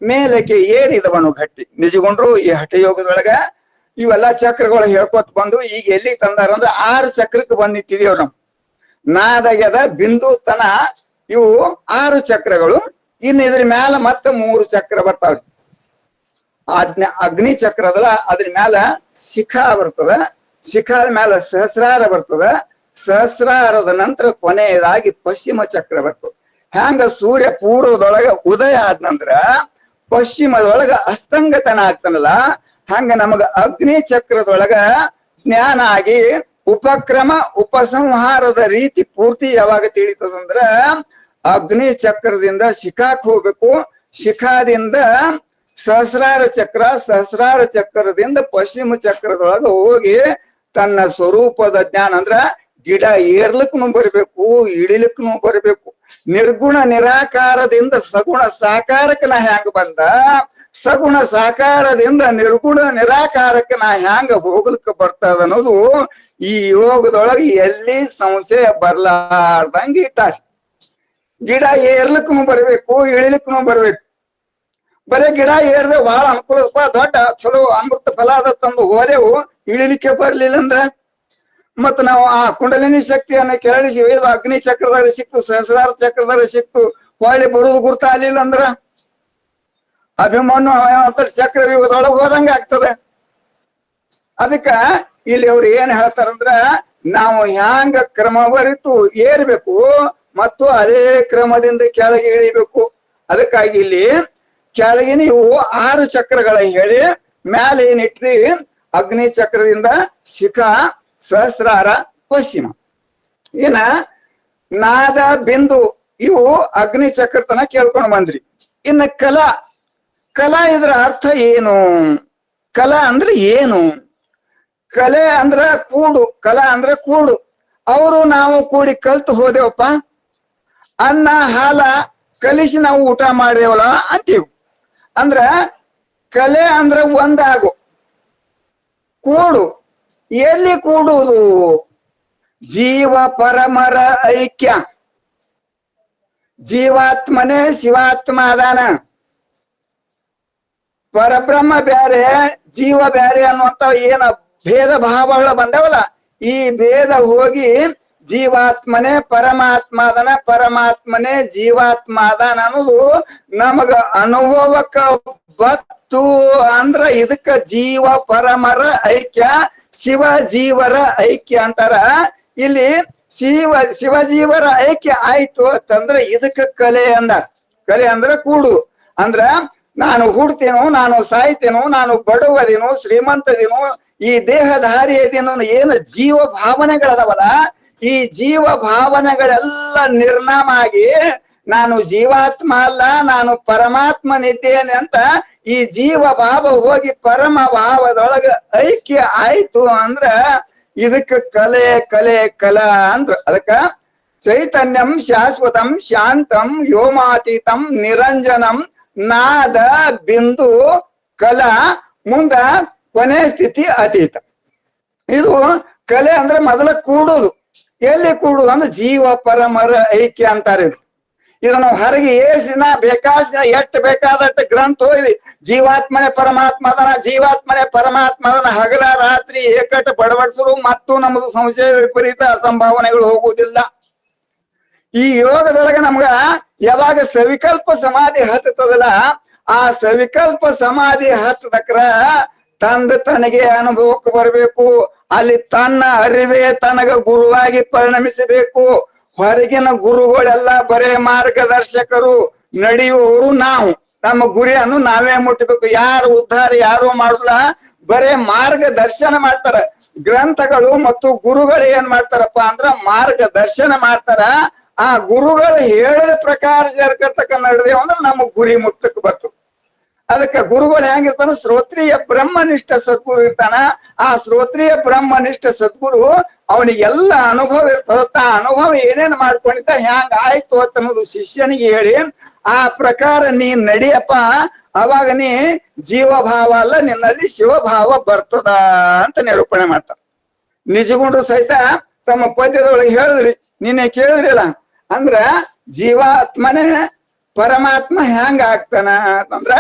ಮೇಲಕ್ಕೆ ಏರಿದವನು ಗಟ್ಟಿ. ನಿಜಗೊಂಡ್ರು ಈ ಹಠಯೋಗದೊಳಗ ಇವೆಲ್ಲ ಚಕ್ರಗಳು ಹೇಳ್ಕೊತ ಬಂದು ಈಗ ಎಲ್ಲಿ ತಂದಾರ ಅಂದ್ರೆ 6 ಚಕ್ರಕ್ಕೆ ಬಂದ್ ನಿಂತಿದೀವ್ ನಾವು. ನಾದಗ್ಯದ ಬಿಂದು ತನ ಇವು 6 ಚಕ್ರಗಳು. ಇನ್ನು ಇದ್ರ ಮ್ಯಾಲ ಮತ್ತೆ 3 ಚಕ್ರ ಬರ್ತಾವ್ರಿ. ಅಗ್ನಿ ಚಕ್ರ ಅದಲ್ಲ, ಅದ್ರ ಮ್ಯಾಲ ಶಿಖಾ ಬರ್ತದ, ಶಿಖಾದ ಮ್ಯಾಲ ಸಹಸ್ರಾರ ಬರ್ತದ, ಸಹಸ್ರಾರದ ನಂತರ ಕೊನೆಯದಾಗಿ ಪಶ್ಚಿಮ ಚಕ್ರ ಬರ್ತದ. ಹ್ಯಾಂಗ ಸೂರ್ಯ ಪೂರ್ವದೊಳಗ ಉದಯ ಆದ ನಂತರ ಪಶ್ಚಿಮದೊಳಗ ಅಸ್ತಂಗತನ ಆಗ್ತಾನಲ್ಲ, ಹಂಗ ನಮಗ ಅಗ್ನಿ ಚಕ್ರದೊಳಗ ಜ್ಞಾನ ಆಗಿ ಉಪಕ್ರಮ ಉಪಸಂಹಾರದ ರೀತಿ ಪೂರ್ತಿ ಯಾವಾಗ ತಿಳಿತದಂದ್ರ ಅಗ್ನಿ ಚಕ್ರದಿಂದ ಶಿಖಾಕ್ ಹೋಗ್ಬೇಕು, ಶಿಖಾದಿಂದ ಸಹಸ್ರಾರ ಚಕ್ರ, ಸಹಸ್ರಾರ ಚಕ್ರದಿಂದ ಪಶ್ಚಿಮ ಚಕ್ರದೊಳಗ ಹೋಗಿ ತನ್ನ ಸ್ವರೂಪದ ಜ್ಞಾನ ಅಂದ್ರ ಗಿಡ ಏರ್ಲಿಕ್ನು ಬರ್ಬೇಕು, ಇಳಿಲಿಕ್ನು ಬರ್ಬೇಕು. ನಿರ್ಗುಣ ನಿರಾಕಾರದಿಂದ ಸಗುಣ ಸಾಕಾರಕ್ಕೆ ನಾ ಹ್ಯಾಂಗ ಬಂದ, ಸಗುಣ ಸಾಕಾರದಿಂದ ನಿರ್ಗುಣ ನಿರಾಕಾರಕ್ಕೆ ನಾ ಹ್ಯಾಂಗ ಹೋಗ್ಲಿಕ್ಕೆ ಬರ್ತದ ಅನ್ನೋದು ಈ ಯೋಗದೊಳಗೆ ಎಲ್ಲಿ ಸಂಶಯ ಬರ್ಲಾರ್ದಂಗ ಇಟ್ಟಾರ. ಗಿಡ ಏರ್ಲಿಕ್ನು ಬರ್ಬೇಕು, ಇಳಿಲಿಕ್ನು ಬರ್ಬೇಕು. ಬರೇ ಗಿಡ ಏರ್ದೆ ಬಹಳ ಅನುಕೂಲಪ್ಪ, ದೊಡ್ಡ ಚಲೋ ಅಮೃತ ಫಲ ಅದ ತಂದು ಹೋದೆವು, ಇಳಿಲಿಕ್ಕೆ ಬರ್ಲಿಲ್ಲ ಅಂದ್ರ ಮತ್ ನಾವು ಆ ಕುಂಡಲಿನಿ ಶಕ್ತಿಯನ್ನ ಕೆರಳಿಸಿವಿ. ಇದು ಅಗ್ನಿ ಚಕ್ರದಾಗ ಸಿಕ್ತು, ಸಹಸ್ರಾರ ಚಕ್ರದಾಗ ಸಿಕ್ತು, ಹೊಳ್ಳಿ ಬರುದು ಗುರ್ತ ಆಗ್ಲಿಲ್ಲ ಅಂದ್ರ ಅಭಿಮನ್ಯು ಚಕ್ರವ್ಯೂಹದೊಳಗೆ ಹೋದಂಗ ಆಗ್ತದೆ. ಅದಕ್ಕ ಇಲ್ಲಿ ಅವ್ರು ಏನ್ ಹೇಳ್ತಾರಂದ್ರ ನಾವು ಹ್ಯಾಂಗ ಕ್ರಮವರಿತು ಏರ್ಬೇಕು ಮತ್ತು ಅದೇ ಕ್ರಮದಿಂದ ಕೆಳಗೆ ಇಳಿಬೇಕು. ಅದಕ್ಕಾಗಿ ಇಲ್ಲಿ ಕೆಳಗೆ ನೀವು 6 ಚಕ್ರಗಳ ಹೇಳಿ ಮ್ಯಾಲೆ ಏನಿಟ್ರಿ ಅಗ್ನಿ ಚಕ್ರದಿಂದ ಶಿಖಾ, ಸಹಸ್ರಾರ, ಪಶ್ಚಿಮ. ಏನ ನಾದ ಬಿಂದು ಇವು ಅಗ್ನಿ ಚಕ್ರ ತನ ಕೇಳ್ಕೊಂಡು ಬಂದ್ರಿ. ಇನ್ನ ಕಲಾ, ಕಲಾ ಇದ್ರ ಅರ್ಥ ಏನು? ಕಲಾ ಅಂದ್ರೆ ಏನು? ಕಲೆ ಅಂದ್ರ ಕೂಡು, ಕಲಾ ಅಂದ್ರ ಕೂಡು. ಅವರು ನಾವು ಕೂಡಿ ಕಲ್ತು ಹೋದೆವಪ್ಪ, ಅನ್ನ ಹಾಲ ಕಲಿಸಿ ನಾವು ಊಟ ಮಾಡಿದೆವಲ್ಲ ಅಂತೀವಿ. ಅಂದ್ರ ಕಲೆ ಅಂದ್ರ ಒಂದಾಗು, ಕೂಡು. ಎಲ್ಲಿ ಕೂಡುವುದು? ಜೀವ ಪರಮರ ಐಕ್ಯ. ಜೀವಾತ್ಮನೇ ಶಿವಾತ್ಮ ಅದಾನ, ಪರಬ್ರಹ್ಮ ಬ್ಯಾರೆ ಜೀವ ಬ್ಯಾರೆ ಅನ್ನುವಂತ ಏನ ಭೇದ ಭಾವಗಳು ಬಂದವಲ್ಲ, ಈ ಭೇದ ಹೋಗಿ ಜೀವಾತ್ಮನೇ ಪರಮಾತ್ಮ ಅದನ, ಪರಮಾತ್ಮನೇ ಜೀವಾತ್ಮ ಅದಾನ ಅನ್ನೋದು ನಮಗ ಅನುಭವಕ್ಕ ಬತ್ತು. ಅಂದ್ರ ಇದಕ್ಕ ಜೀವ ಪರಮರ ಐಕ್ಯ, ಶಿವ ಜೀವರ ಐಕ್ಯ ಅಂತಾರ. ಇಲ್ಲಿ ಶಿವಜೀವರ ಐಕ್ಯ ಆಯ್ತು ಅಂತಂದ್ರ ಇದಕ್ಕ ಕಲೆ ಅಂದಾರ. ಕಲೆ ಅಂದ್ರ ಕೂಡು. ಅಂದ್ರ ನಾನು ಹುಡ್ತೇನೋ, ನಾನು ಸಾಯ್ತೇನೋ, ನಾನು ಬಡವದೇನೋ, ಶ್ರೀಮಂತದೇನೋ, ಈ ದೇಹಧಾರಿಯದೇನೋ ಏನು ಜೀವ ಭಾವನೆಗಳದಾವಲ್ಲ, ಈ ಜೀವ ಭಾವನೆಗಳೆಲ್ಲ ನಿರ್ನಾಮ ಆಗಿ ನಾನು ಜೀವಾತ್ಮ ಅಲ್ಲ, ನಾನು ಪರಮಾತ್ಮನಿದ್ದೇನೆ ಅಂತ ಈ ಜೀವ ಭಾವ ಹೋಗಿ ಪರಮ ಭಾವದೊಳಗ ಐಕ್ಯ ಆಯ್ತು ಅಂದ್ರ ಇದಕ್ಕ ಕಲೆ ಕಲೆ ಕಲಾ ಅಂದ್ರ. ಅದಕ್ಕ ಚೈತನ್ಯಂ ಶಾಶ್ವತಂ ಶಾಂತಂ ವ್ಯೋಮಾತೀತಂ ನಿರಂಜನಂ ನಾದ ಬಿಂದು ಕಲಾ ಮುಂದ ಕೊನೆ ಸ್ಥಿತಿ ಅತೀತ. ಇದು ಕಲೆ ಅಂದ್ರೆ ಮೊದಲ ಕೂಡುದು. ಎಲ್ಲಿ ಕೂಡುದು ಅಂದ್ರೆ ಜೀವ ಪರಮರ ಐಕ್ಯ ಅಂತಾರೆ. ಇದನ್ನು ಹೊರಗೆ ಏಸ್ ದಿನ ಬೇಕಾದ ದಿನ ಎಟ್ಟು ಬೇಕಾದಟ್ಟು ಗ್ರಂಥ ಓದಿ ಜೀವಾತ್ಮನೆ ಪರಮಾತ್ಮದನ ಜೀವಾತ್ಮನೆ ಪರಮಾತ್ಮದನ ಹಗಲ ರಾತ್ರಿ ಏಕಟ್ಟು ಬಡಬಡಿಸರು ಮತ್ತು ನಮ್ಮದು ಸಂಶಯ ವಿಪರೀತ ಅಸಂಭಾವನೆಗಳು ಹೋಗುವುದಿಲ್ಲ. ಈ ಯೋಗದೊಳಗೆ ನಮ್ಗ ಯಾವಾಗ ಸವಿಕಲ್ಪ ಸಮಾಧಿ ಹತ್ತದಲ್ಲ, ಆ ಸವಿಕಲ್ಪ ಸಮಾಧಿ ಹತ್ತದಕ್ರ ತನಗೆ ಅನುಭವಕ್ಕೆ ಬರಬೇಕು. ಅಲ್ಲಿ ತನ್ನ ಅರಿವೇ ತನಗ ಗುರುವಾಗಿ ಪರಿಣಮಿಸಬೇಕು. ಹೊರಗಿನ ಗುರುಗಳೆಲ್ಲ ಬರೇ ಮಾರ್ಗದರ್ಶಕರು, ನಡೆಯುವವರು ನಾವು. ನಮ್ಮ ಗುರಿಯನ್ನು ನಾವೇ ಮುಟ್ಟಬೇಕು. ಯಾರು ಉದ್ಧಾರ ಯಾರು ಮಾಡುದಿಲ್ಲ, ಬರೇ ಮಾರ್ಗದರ್ಶನ ಮಾಡ್ತಾರ. ಗ್ರಂಥಗಳು ಮತ್ತು ಗುರುಗಳು ಏನ್ ಮಾಡ್ತಾರಪ್ಪ ಅಂದ್ರ ಮಾರ್ಗದರ್ಶನ ಮಾಡ್ತಾರ. ಆ ಗುರುಗಳು ಹೇಳಿದ ಪ್ರಕಾರ ಜರ್ಕರ್ತಕ್ಕ ನಡೆದೇವ ಅಂದ್ರೆ ನಮ್ಮ ಗುರಿ ಮುಟ್ಟಕ್ಕೆ ಬರ್ತದೆ. ಅದಕ್ಕೆ ಗುರುಗಳು ಹೆಂಗಿರ್ತಾನ, ಶ್ರೋತ್ರಿಯ ಬ್ರಹ್ಮನಿಷ್ಠ ಸದ್ಗುರು ಇರ್ತಾನ. ಆ ಶ್ರೋತ್ರಿಯ ಬ್ರಹ್ಮನಿಷ್ಠ ಸದ್ಗುರು ಅವನಿಗೆಲ್ಲ ಅನುಭವ ಇರ್ತದ. ಆ ಅನುಭವ ಏನೇನ್ ಮಾಡ್ಕೊಂಡಿದ್ದ ಹ್ಯಾಂಗ ಆಯ್ತು ಅಂತ ಅನ್ನೋದು ಶಿಷ್ಯನಿಗೆ ಹೇಳಿ ಆ ಪ್ರಕಾರ ನೀ ನಡಿಯಪ್ಪ, ಅವಾಗ ನೀ ಜೀವಭಾವ ಅಲ್ಲ ನಿನ್ನಲ್ಲಿ ಶಿವಭಾವ ಬರ್ತದ ಅಂತ ನಿರೂಪಣೆ ಮಾಡ್ತಾರ. ನಿಜಗುಂಡ್ರು ಸಹಿತ ತಮ್ಮ ಪದ್ಯದೊಳಗೆ ಹೇಳಿದ್ರಿ, ನಿನ್ನೆ ಕೇಳಿದ್ರಿಲ್ಲ. ಅಂದ್ರ ಜೀವಾತ್ಮನೇ ಪರಮಾತ್ಮ ಹೆಂಗ ಆಗ್ತಾನ ಅಂತಂದ್ರ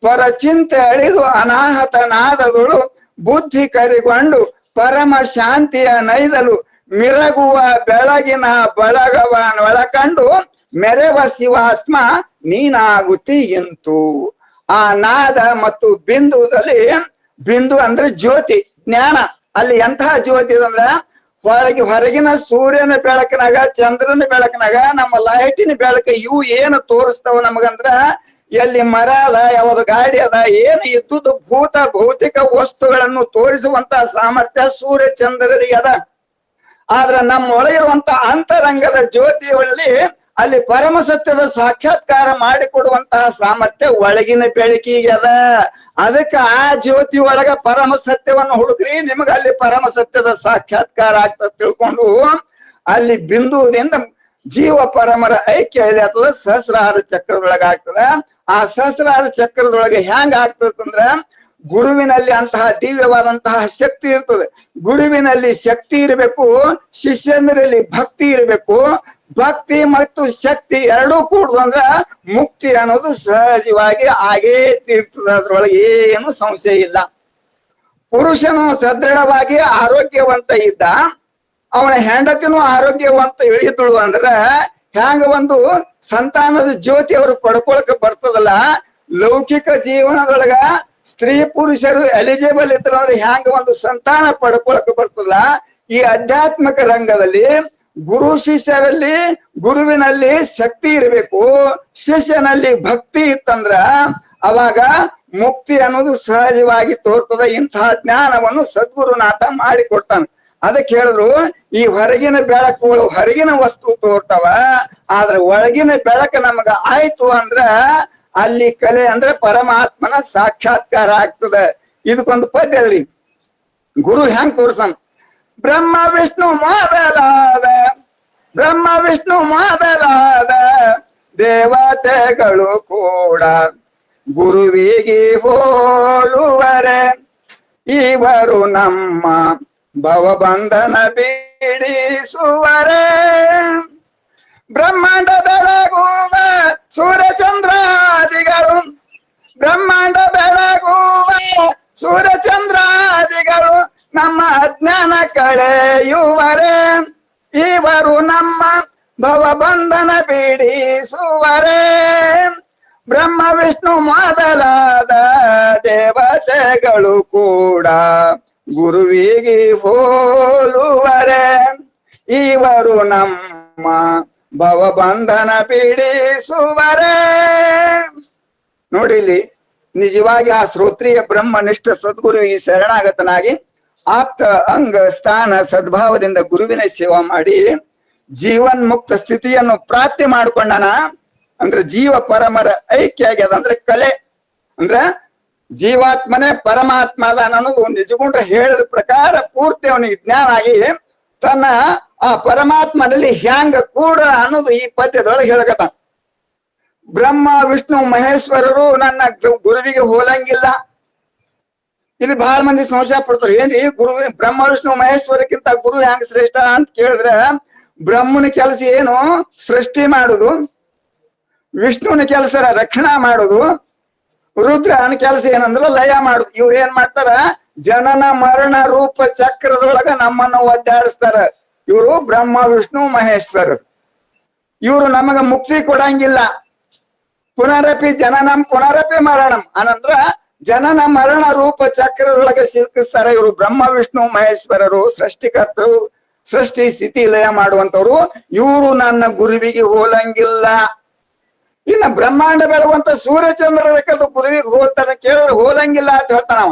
ಪರಚಿಂತೆ ಅಳಿದು ಅನಾಹತನಾದದಳು ಬುದ್ಧಿ ಕರಿಗೊಂಡು ಪರಮ ಶಾಂತಿಯ ನೈದಲು ಮಿರಗುವ ಬೆಳಗಿನ ಬಳಗವನೊಳಕಂಡು ಮೆರೆವ ಶಿವಾತ್ಮ ನೀನಾಗುತ್ತಿ ಎಂತು. ಆ ನಾದ ಮತ್ತು ಬಿಂದುದಲ್ಲಿ, ಬಿಂದು ಅಂದ್ರೆ ಜ್ಯೋತಿ ಜ್ಞಾನ. ಅಲ್ಲಿ ಎಂತಹ ಜ್ಯೋತಿ ಅಂದ್ರ ಹೊರಗಿನ ಸೂರ್ಯನ ಬೆಳಕಿನಾಗ ಚಂದ್ರನ ಬೆಳಕಿನಾಗ ನಮ್ಮ ಲೈಟಿನ ಬೆಳಕ ಇವು ಏನು ತೋರಿಸ್ತಾವ ನಮಗಂದ್ರ ಎಲ್ಲಿ ಮರ ಅದ, ಯಾವ್ದು ಗಾಡಿ ಅದ, ಏನು ಇದ್ದುದು ಭೂತ ಭೌತಿಕ ವಸ್ತುಗಳನ್ನು ತೋರಿಸುವಂತ ಸಾಮರ್ಥ್ಯ ಸೂರ್ಯ ಚಂದ್ರರಿಗೆ ಅದ. ಆದ್ರ ನಮ್ಮ ಒಳಗಿರುವಂತ ಅಂತರಂಗದ ಜ್ಯೋತಿಯಲ್ಲಿ ಅಲ್ಲಿ ಪರಮ ಸತ್ಯದ ಸಾಕ್ಷಾತ್ಕಾರ ಮಾಡಿಕೊಡುವಂತಹ ಸಾಮರ್ಥ್ಯ ಒಳಗಿನ ಬೆಳಕಿಗೆ ಅದ. ಅದಕ್ಕೆ ಆ ಜ್ಯೋತಿ ಒಳಗ ಪರಮ ಸತ್ಯವನ್ನು ಹುಡುಕ್ರಿ, ನಿಮಗ ಅಲ್ಲಿ ಪರಮ ಸತ್ಯದ ಸಾಕ್ಷಾತ್ಕಾರ ಆಗ್ತದ ತಿಳ್ಕೊಂಡು ಅಲ್ಲಿ ಬಿಂದುವಿನಿಂದ ಜೀವ ಪರಮರ ಐಕ್ಯ ಎಲ್ಲಿ ಆಗ್ತದ, ಸಹಸ್ರಾರ ಚಕ್ರದೊಳಗ ಆಗ್ತದ. ಆ ಸಹಸ್ರಾರ ಚಕ್ರದೊಳಗೆ ಹೆಂಗ ಆಗ್ತದಂದ್ರ ಗುರುವಿನಲ್ಲಿ ಅಂತಹ ದಿವ್ಯವಾದಂತಹ ಶಕ್ತಿ ಇರ್ತದೆ. ಗುರುವಿನಲ್ಲಿ ಶಕ್ತಿ ಇರಬೇಕು, ಶಿಷ್ಯಂದ್ರಲ್ಲಿ ಭಕ್ತಿ ಇರಬೇಕು. ಭಕ್ತಿ ಮತ್ತು ಶಕ್ತಿ ಎರಡೂ ಕೂಡುದು ಅಂದ್ರ ಮುಕ್ತಿ ಅನ್ನೋದು ಸಹಜವಾಗಿ ಆಗೇ ತೀರ್ತದ. ಅದ್ರೊಳಗೆ ಏನು ಸಂಶಯ ಇಲ್ಲ. ಪುರುಷನು ಸದೃಢವಾಗಿ ಆರೋಗ್ಯವಂತ ಇದ್ದ, ಅವನ ಹೆಂಡತಿನೂ ಆರೋಗ್ಯವಂತ ಇಳಿದಳು ಅಂದ್ರ ಹ್ಯಾಂಗ ಒಂದು ಸಂತಾನದ ಜ್ಯೋತಿ ಅವರು ಪಡ್ಕೊಳಕ್ ಬರ್ತದಲ್ಲ. ಲೌಕಿಕ ಜೀವನದೊಳಗ ಸ್ತ್ರೀ ಪುರುಷರು ಎಲಿಜಿಬಲ್ ಇದ್ರ ಅಂದ್ರೆ ಹ್ಯಾಂಗ ಒಂದು ಸಂತಾನ ಪಡ್ಕೊಳಕ್ ಬರ್ತದಲ್ಲ, ಈ ಆಧ್ಯಾತ್ಮಿಕ ರಂಗದಲ್ಲಿ ಗುರು ಶಿಷ್ಯರಲ್ಲಿ ಗುರುವಿನಲ್ಲಿ ಶಕ್ತಿ ಇರಬೇಕು, ಶಿಷ್ಯನಲ್ಲಿ ಭಕ್ತಿ ಇತ್ತಂದ್ರ ಅವಾಗ ಮುಕ್ತಿ ಅನ್ನೋದು ಸಹಜವಾಗಿ ತೋರ್ತದ. ಇಂತಹ ಜ್ಞಾನವನ್ನು ಸದ್ಗುರುನಾಥ ಮಾಡಿಕೊಡ್ತಾನೆ. ಅದಕ್ಕೆ ಹೇಳಿದ್ರು, ಈ ಹೊರಗಿನ ಬೆಳಕುಗಳು ಹೊರಗಿನ ವಸ್ತು ತೋರ್ತಾವ, ಆದ್ರೆ ಒಳಗಿನ ಬೆಳಕು ನಮಗ ಆಯ್ತು ಅಂದ್ರ ಅಲ್ಲಿ ಕಲೆ ಅಂದ್ರೆ ಪರಮಾತ್ಮನ ಸಾಕ್ಷಾತ್ಕಾರ ಆಗ್ತದ. ಇದಕ್ಕೊಂದು ಪದ್ಯ ಅದ್ರಿ, ಗುರು ಹೆಂಗ್ ತೋರ್ಸನ್. ಬ್ರಹ್ಮ ವಿಷ್ಣು ಮೊದಲಾದ ದೇವತೆಗಳು ಕೂಡ ಗುರುವಿಗೆ ಹೋಲುವರೆ, ಇವರು ನಮ್ಮ ಭವಬಂಧನ ಬಿಡಿಸುವರೆ. ಬ್ರಹ್ಮಾಂಡ ಬೆಳಗುವ ಸೂರ್ಯಚಂದ್ರಾದಿಗಳು, ಬ್ರಹ್ಮಾಂಡ ಬೆಳಗುವ ಸೂರ್ಯಚಂದ್ರಾದಿಗಳು ನಮ್ಮ ಅಜ್ಞಾನ ಕಳೆಯುವರೆ, ಇವರು ನಮ್ಮ ಭವಬಂಧನ ಬಿಡಿಸುವರೆ. ಬ್ರಹ್ಮ ವಿಷ್ಣು ಮೊದಲಾದ ದೇವತೆಗಳು ಕೂಡ ಗುರುವಿಗೆ ಹೋಲುವರೆ, ಇವರು ನಮ್ಮ ಭವಬಂಧನ ಬಿಡಿಸುವರೆ. ನೋಡಿಲಿ, ನಿಜವಾಗಿ ಆ ಶ್ರೋತ್ರಿಯ ಬ್ರಹ್ಮನಿಷ್ಠ ಸದ್ಗುರುವಿಗೆ ಶರಣಾಗತನಾಗಿ ಆಪ್ತ ಅಂಗ ಸ್ಥಾನ ಸದ್ಭಾವದಿಂದ ಗುರುವಿನ ಸೇವಾ ಮಾಡಿ ಜೀವನ್ ಮುಕ್ತ ಸ್ಥಿತಿಯನ್ನು ಪ್ರಾಪ್ತಿ ಮಾಡ್ಕೊಂಡನ. ಅಂದ್ರೆ ಜೀವ ಪರಮರ ಐಕ್ಯ ಆಗ್ಯದ ಅಂದ್ರೆ ಕಲೆ ಅಂದ್ರ ಜೀವಾತ್ಮನೇ ಪರಮಾತ್ಮ ಅದಾನ ಅನ್ನೋದು ನಿಜಗುಂಡ್ರ ಹೇಳಿದ ಪ್ರಕಾರ ಪೂರ್ತಿ ಅವನಿಗೆ ಜ್ಞಾನ ಆಗಿ ತನ್ನ ಆ ಪರಮಾತ್ಮನಲ್ಲಿ ಹ್ಯಾಂಗ ಕೂಡ ಅನ್ನೋದು ಈ ಪದ್ಯದೊಳಗೆ ಹೇಳಕತ್ತ. ಬ್ರಹ್ಮ ವಿಷ್ಣು ಮಹೇಶ್ವರರು ನನ್ನ ಗುರುವಿಗೆ ಹೋಲಂಗಿಲ್ಲ. ಇಲ್ಲಿ ಬಹಳ ಮಂದಿ ಸಂಶಯ ಪಡ್ತಾರೆ, ಏನ್ರಿ ಗುರುವಿನ ಬ್ರಹ್ಮ ವಿಷ್ಣು ಮಹೇಶ್ವರಕ್ಕಿಂತ ಗುರು ಹ್ಯಾಂಗ ಶ್ರೇಷ್ಠ ಅಂತ ಕೇಳಿದ್ರೆ, ಬ್ರಹ್ಮನ ಕೆಲಸ ಏನು? ಸೃಷ್ಟಿ ಮಾಡುದು. ವಿಷ್ಣುವಿನ ಕೆಲಸ ರಕ್ಷಣಾ ಮಾಡುದು. ರುದ್ರನ ಕೆಲಸ ಏನಂದ್ರ ಲಯ ಮಾಡುದು. ಇವ್ರ ಏನ್ ಮಾಡ್ತಾರ? ಜನನ ಮರಣ ರೂಪ ಚಕ್ರದೊಳಗ ನಮ್ಮನ್ನು ಒದ್ದಾಡಿಸ್ತಾರ. ಇವರು ಬ್ರಹ್ಮ ವಿಷ್ಣು ಮಹೇಶ್ವರ. ಇವರು ನಮಗ ಮುಕ್ತಿ ಕೊಡಂಗಿಲ್ಲ. ಪುನರಪಿ ಜನನಂ ಪುನರಪಿ ಮರಣಂ ಅನಂದ್ರ ಜನನ ಮರಣ ರೂಪ ಚಕ್ರದೊಳಗೆ ಸಿಲುಕಿಸ್ತಾರ. ಇವರು ಬ್ರಹ್ಮ ವಿಷ್ಣು ಮಹೇಶ್ವರರು, ಸೃಷ್ಟಿಕರ್ತರು, ಸೃಷ್ಟಿ ಸ್ಥಿತಿ ಲಯ ಮಾಡುವಂತವ್ರು. ಇವರು ನನ್ನ ಗುರುವಿಗೆ ಹೋಲಂಗಿಲ್ಲ. ಇನ್ನ ಬ್ರಹ್ಮಾಂಡ ಬೆಳಗುವಂತ ಸೂರ್ಯಚಂದ್ರರ ಕಲ್ಲು ಗುರುವಿಗೆ ಹೋಗ್ತಾನೆ ಕೇಳಿದ್ರೆ ಹೋಲಂಗಿಲ್ಲ ಅಂತ ಹೇಳ್ತಾನವ.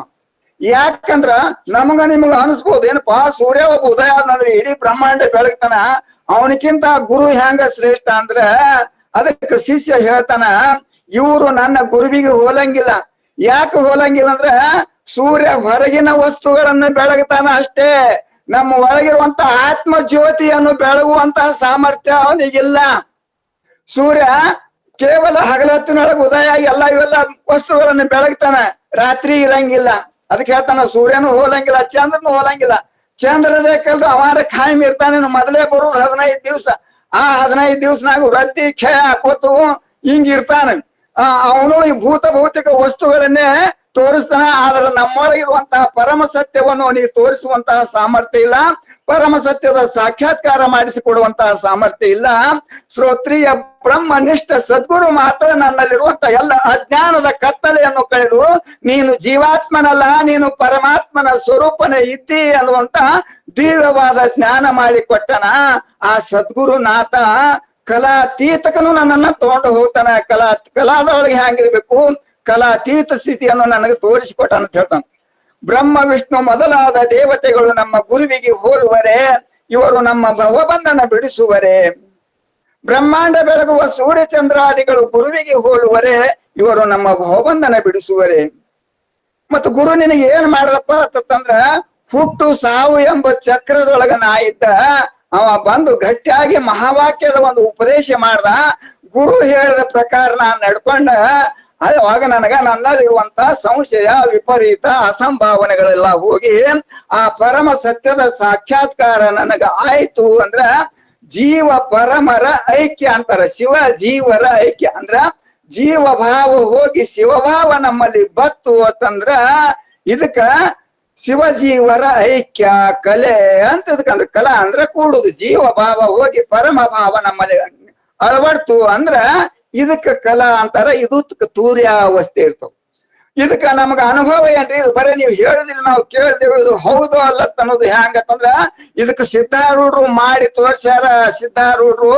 ಯಾಕಂದ್ರ ನಮಗ ನಿಮಗ ಅನಿಸ್ಬೋದು, ಏನಪ್ಪಾ ಸೂರ್ಯ ಒಬ್ಬ ಉದಯ ಆದ್ನಂದ್ರೆ ಇಡೀ ಬ್ರಹ್ಮಾಂಡ ಬೆಳಗ್ತಾನ, ಅವನಕ್ಕಿಂತ ಗುರು ಹ್ಯಾಂಗ ಶ್ರೇಷ್ಠ ಅಂದ್ರ ಅದಕ್ಕೆ ಶಿಷ್ಯ ಹೇಳ್ತಾನ, ಇವರು ನನ್ನ ಗುರುವಿಗೆ ಹೋಲಂಗಿಲ್ಲ. ಯಾಕೆ ಹೋಲಂಗಿಲ್ಲ ಅಂದ್ರ ಸೂರ್ಯ ಹೊರಗಿನ ವಸ್ತುಗಳನ್ನು ಬೆಳಗ್ತಾನ ಅಷ್ಟೇ, ನಮ್ಮ ಒಳಗಿರುವಂತ ಆತ್ಮ ಜ್ಯೋತಿಯನ್ನು ಬೆಳಗುವಂತಹ ಸಾಮರ್ಥ್ಯ ಅವನಿಗಿಲ್ಲ. ಸೂರ್ಯ ಕೇವಲ ಹಗಲತ್ತಿನೊಳಗೆ ಉದಯ ಎಲ್ಲ ಇವೆಲ್ಲ ವಸ್ತುಗಳನ್ನು ಬೆಳಗ್ತಾನ, ರಾತ್ರಿ ಇರಂಗಿಲ್ಲ. ಅದಕ್ಕೆ ಹೇಳ್ತಾನ ಸೂರ್ಯನು ಹೋಲಂಗಿಲ್ಲ, ಚಂದ್ರನು ಹೋಲಂಗಿಲ್ಲ. ಚಂದ್ರನೇ ಕಲ್ದು ಅವಾರ ಖಾಯಂ ಇರ್ತಾನೆ. ಮೊದಲೇ ಬರುದು 15 ದಿವ್ಸ. ಆ 15 ದಿವ್ಸನಾಗ ವೃತ್ತಿ ಕ್ಷಯ ಹಾಕೋತು ಹಿಂಗಿರ್ತಾನೆ. ಅವನು ಈ ಭೌತಿಕ ವಸ್ತುಗಳನ್ನೇ ತೋರಿಸ್ತಾನ. ಆದ್ರೆ ನಮ್ಮೊಳಗಿರುವಂತಹ ಪರಮ ಸತ್ಯವನ್ನು ಅವನಿಗೆ ತೋರಿಸುವಂತಹ ಸಾಮರ್ಥ್ಯ ಇಲ್ಲ. ಪರಮ ಸತ್ಯದ ಸಾಕ್ಷಾತ್ಕಾರ ಮಾಡಿಸಿಕೊಡುವಂತಹ ಸಾಮರ್ಥ್ಯ ಇಲ್ಲ. ಶ್ರೋತ್ರಿಯ ಬ್ರಹ್ಮನಿಷ್ಠ ಸದ್ಗುರು ಮಾತ್ರ ನನ್ನಲ್ಲಿರುವಂತಹ ಎಲ್ಲ ಅಜ್ಞಾನದ ಕತ್ತಲೆಯನ್ನು ಕಳೆದು ನೀನು ಜೀವಾತ್ಮನಲ್ಲ, ನೀನು ಪರಮಾತ್ಮನ ಸ್ವರೂಪನೇ ಇದ್ದಿ ಅನ್ನುವಂತ ದಿವ್ಯವಾದ ಜ್ಞಾನ ಮಾಡಿಕೊಟ್ಟನ. ಆ ಸದ್ಗುರುನಾಥ ಕಲಾತೀತಕನು ನನ್ನನ್ನ ತಗೊಂಡು ಹೋಗ್ತಾನ. ಕಲಾದೊಳಗೆ ಹ್ಯಾಂಗಿರ್ಬೇಕು, ಕಲಾತೀತ ಸ್ಥಿತಿಯನ್ನು ನನಗೆ ತೋರಿಸಿಕೊಟ್ಟ ಅಂತ ಹೇಳ್ತಾನೆ. ಬ್ರಹ್ಮ ವಿಷ್ಣು ಮೊದಲಾದ ದೇವತೆಗಳು ನಮ್ಮ ಗುರುವಿಗೆ ಹೋಲುವರೆ, ಇವರು ನಮ್ಮ ಭವಬಂಧನ ಬಿಡಿಸುವರೆ. ಬ್ರಹ್ಮಾಂಡ ಬೆಳಗುವ ಸೂರ್ಯಚಂದ್ರಾದಿಗಳು ಗುರುವಿಗೆ ಹೋಲುವರೆ, ಇವರು ನಮ್ಮ ಭವಬಂಧನ ಬಿಡಿಸುವರೆ. ಮತ್ತು ಗುರು ನಿನಗೆ ಏನ್ ಮಾಡದಪ್ಪ ಅಂತಂದ್ರ, ಹುಟ್ಟು ಸಾವು ಎಂಬ ಚಕ್ರದೊಳಗ ನಾ ಇದ್ದ, ಅವ ಬಂದು ಗಟ್ಟಿಯಾಗಿ ಮಹಾವಾಕ್ಯದ ಒಂದು ಉಪದೇಶ ಮಾಡ್ದ. ಗುರು ಹೇಳಿದ ಪ್ರಕಾರ ನಾನ್ ನಡ್ಕೊಂಡ, ಅವಾಗ ನನ್ನಲ್ಲಿರುವಂತ ಸಂಶಯ, ವಿಪರೀತ, ಅಸಂಭಾವನೆಗಳೆಲ್ಲ ಹೋಗಿ ಆ ಪರಮ ಸತ್ಯದ ಸಾಕ್ಷಾತ್ಕಾರ ನನಗ ಆಯ್ತು. ಅಂದ್ರ ಜೀವ ಪರಮರ ಐಕ್ಯ ಅಂತಾರ. ಶಿವ ಜೀವರ ಐಕ್ಯ ಅಂದ್ರ ಜೀವ ಭಾವ ಹೋಗಿ ಶಿವಭಾವ ನಮ್ಮಲ್ಲಿ ಬತ್ತು ಅಂತಂದ್ರ ಇದಕ್ಕ ಶಿವಜೀವರ ಐಕ್ಯ ಕಲೆ ಅಂತ. ಇದಕ್ಕಂದ್ರ ಕಲಾ ಅಂದ್ರ ಕೂಡುದು. ಜೀವ ಭಾವ ಹೋಗಿ ಪರಮ ಭಾವ ನಮ್ಮಲ್ಲಿ ಅಳವಡ್ತು ಅಂದ್ರ ಇದಕ್ಕ ಕಲಾ ಅಂತಾರ. ಇದು ತೂರ್ಯಾವಸ್ಥೆ ಇರ್ತವ. ಇದಕ್ಕ ನಮಗ ಅನುಭವ ಏನ್ರಿ? ಇದು ಬರೀ ನೀವು ಹೇಳಿದ್ರಿ ನಾವು ಕೇಳಿದೇವು, ಇದು ಹೌದು ಅಲ್ಲ ಅನ್ನೋದು ಹ್ಯಾಂಗತ್ತಂದ್ರ ಇದಕ್ಕ ಸಿದ್ಧಾರೂಢರು ಮಾಡಿ ತೋರ್ಸ್ಯಾರ. ಸಿದ್ಧಾರೂಢರು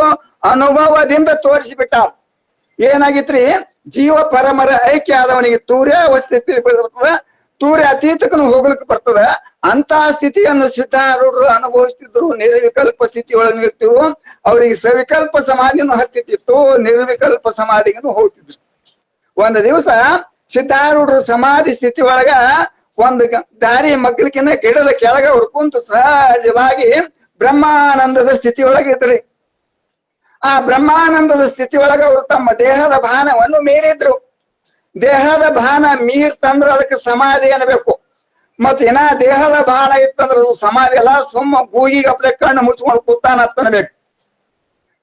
ಅನುಭವದಿಂದ ತೋರಿಸಿಬಿಟ್ಟಾರ. ಏನಾಗಿತ್ರಿ? ಜೀವ ಪರಮರ ಐಕ್ಯ ಆದವನಿಗೆ ತೂರ್ಯಾವಸ್ಥೆ ಬರ್ತದ, ತೂರ್ಯ ಅತೀತಕ್ಕನು ಹೋಗ್ಲಿಕ್ಕೆ ಬರ್ತದ. ಅಂತ ಸ್ಥಿತಿಯನ್ನು ಸಿದ್ಧಾರೂಢರು ಅನುಭವಿಸ್ತಿದ್ರು. ನಿರ್ವಿಕಲ್ಪ ಸ್ಥಿತಿ ಒಳಗೆ ಇರ್ತಿರು. ಅವ್ರಿಗೆ ಸವಿಕಲ್ಪ ಸಮಾಧಿನೂ ಹತ್ತಿತ್ತು, ನಿರ್ವಿಕಲ್ಪ ಸಮಾಧಿಗೂ ಹೋಗ್ತಿದ್ರು. ಒಂದು ದಿವಸ ಸಿದ್ಧಾರೂಢರು ಸಮಾಧಿ ಸ್ಥಿತಿ ಒಳಗ ಒಂದು ದಾರಿ ಮಗ್ಲಿಕಿನ ಗಿಡದ ಕೆಳಗ ಅವ್ರು ಕುಂತು ಸಹಜವಾಗಿ ಬ್ರಹ್ಮಾನಂದದ ಸ್ಥಿತಿ ಒಳಗಿದ್ರಿ. ಆ ಬ್ರಹ್ಮಾನಂದದ ಸ್ಥಿತಿ ಒಳಗ ಅವರು ತಮ್ಮ ದೇಹದ ಭಾನವನ್ನು ಮೀರಿದ್ರು. ದೇಹದ ಭಾನ ಮೀರ್ತಂದ್ರ ಅದಕ್ಕೆ ಸಮಾಧಿ ಅನ್ನಬೇಕು. ಮತ್ ಇನ್ನ ದೇಹದ ಭಾನ ಇತ್ತಂದ್ರ ಅದು ಸಮಾಧಿ ಅಲ್ಲ, ಸುಮ್ಮ ಗೂಗಿಗೆ ಅಪ್ಲೆ ಕಣ್ಣು ಮುಚ್ಕೊಂಡು ಕೂತಾನತ್ತನ್ಬೇಕು.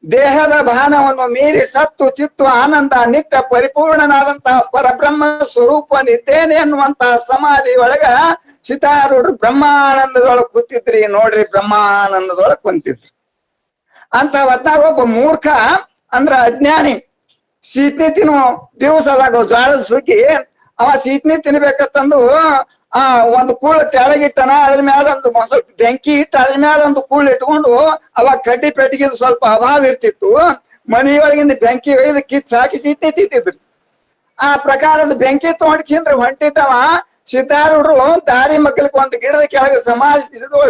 ದೇಹದ ಭಾನವನ್ನು ಮೀರಿ ಸತ್ತು ಚಿತ್ತು ಆನಂದ ನಿತ್ಯ ಪರಿಪೂರ್ಣನಾದಂತಹ ಪರಬ್ರಹ್ಮ ಸ್ವರೂಪ ನಿದ್ದೇನೆ ಅನ್ನುವಂತಹ ಸಮಾಧಿ ಒಳಗ ಸಿದ್ಧಾರೂಢರು ಬ್ರಹ್ಮಾನಂದದೊಳಗೆ ಕೂತಿದ್ರಿ. ನೋಡ್ರಿ, ಬ್ರಹ್ಮಾನಂದದೊಳಗೆ ಕುಂತಿದ್ರಿ. ಅಂತ ಹೊತ್ನಾಗ ಒಬ್ಬ ಮೂರ್ಖ ಅಂದ್ರ ಅಜ್ಞಾನಿ ಸೀತ್ನಿ ತಿನ್ನು ದಿವಸದಾಗ ಜ್ವಾಳದ ಸುಗ್ಗಿ ಅವ ಸೀತ್ನಿ ತಿನ್ಬೇಕಂತಂದು ಒಂದು ಕೂಳ ತೆಳಗಿಟ್ಟನ. ಅದ್ರ ಮ್ಯಾಲ ಒಂದು ಸ್ವಲ್ಪ ಬೆಂಕಿ ಇಟ್ಟು ಅದ್ರ ಮ್ಯಾಲ ಒಂದು ಕೂಳ ಇಟ್ಕೊಂಡು ಅವಾಗ ಕಡ್ಡಿ ಪೆಟ್ಟಿಗೆ ಸ್ವಲ್ಪ ಅಭಾವ ಇರ್ತಿತ್ತು. ಮನೆಯೊಳಗಿಂದ ಬೆಂಕಿ ಒಯ್ದು ಕಿಚ್ಚ ಹಾಕಿ ಸೀತ್ನಿ ತಿಂತಿದ್ರು. ಆ ಪ್ರಕಾರದ ಬೆಂಕಿ ತಗೊಂಡು ತಿಂದ್ರೆ ಹೊಂಟಿದ್ದವ ಸಿದ್ಧಾರೂಢರು ದಾರಿ ಮಕ್ಕಳಿಗೆ ಒಂದು ಗಿಡದ ಕೆಳಗೆ ಸಮಾಜ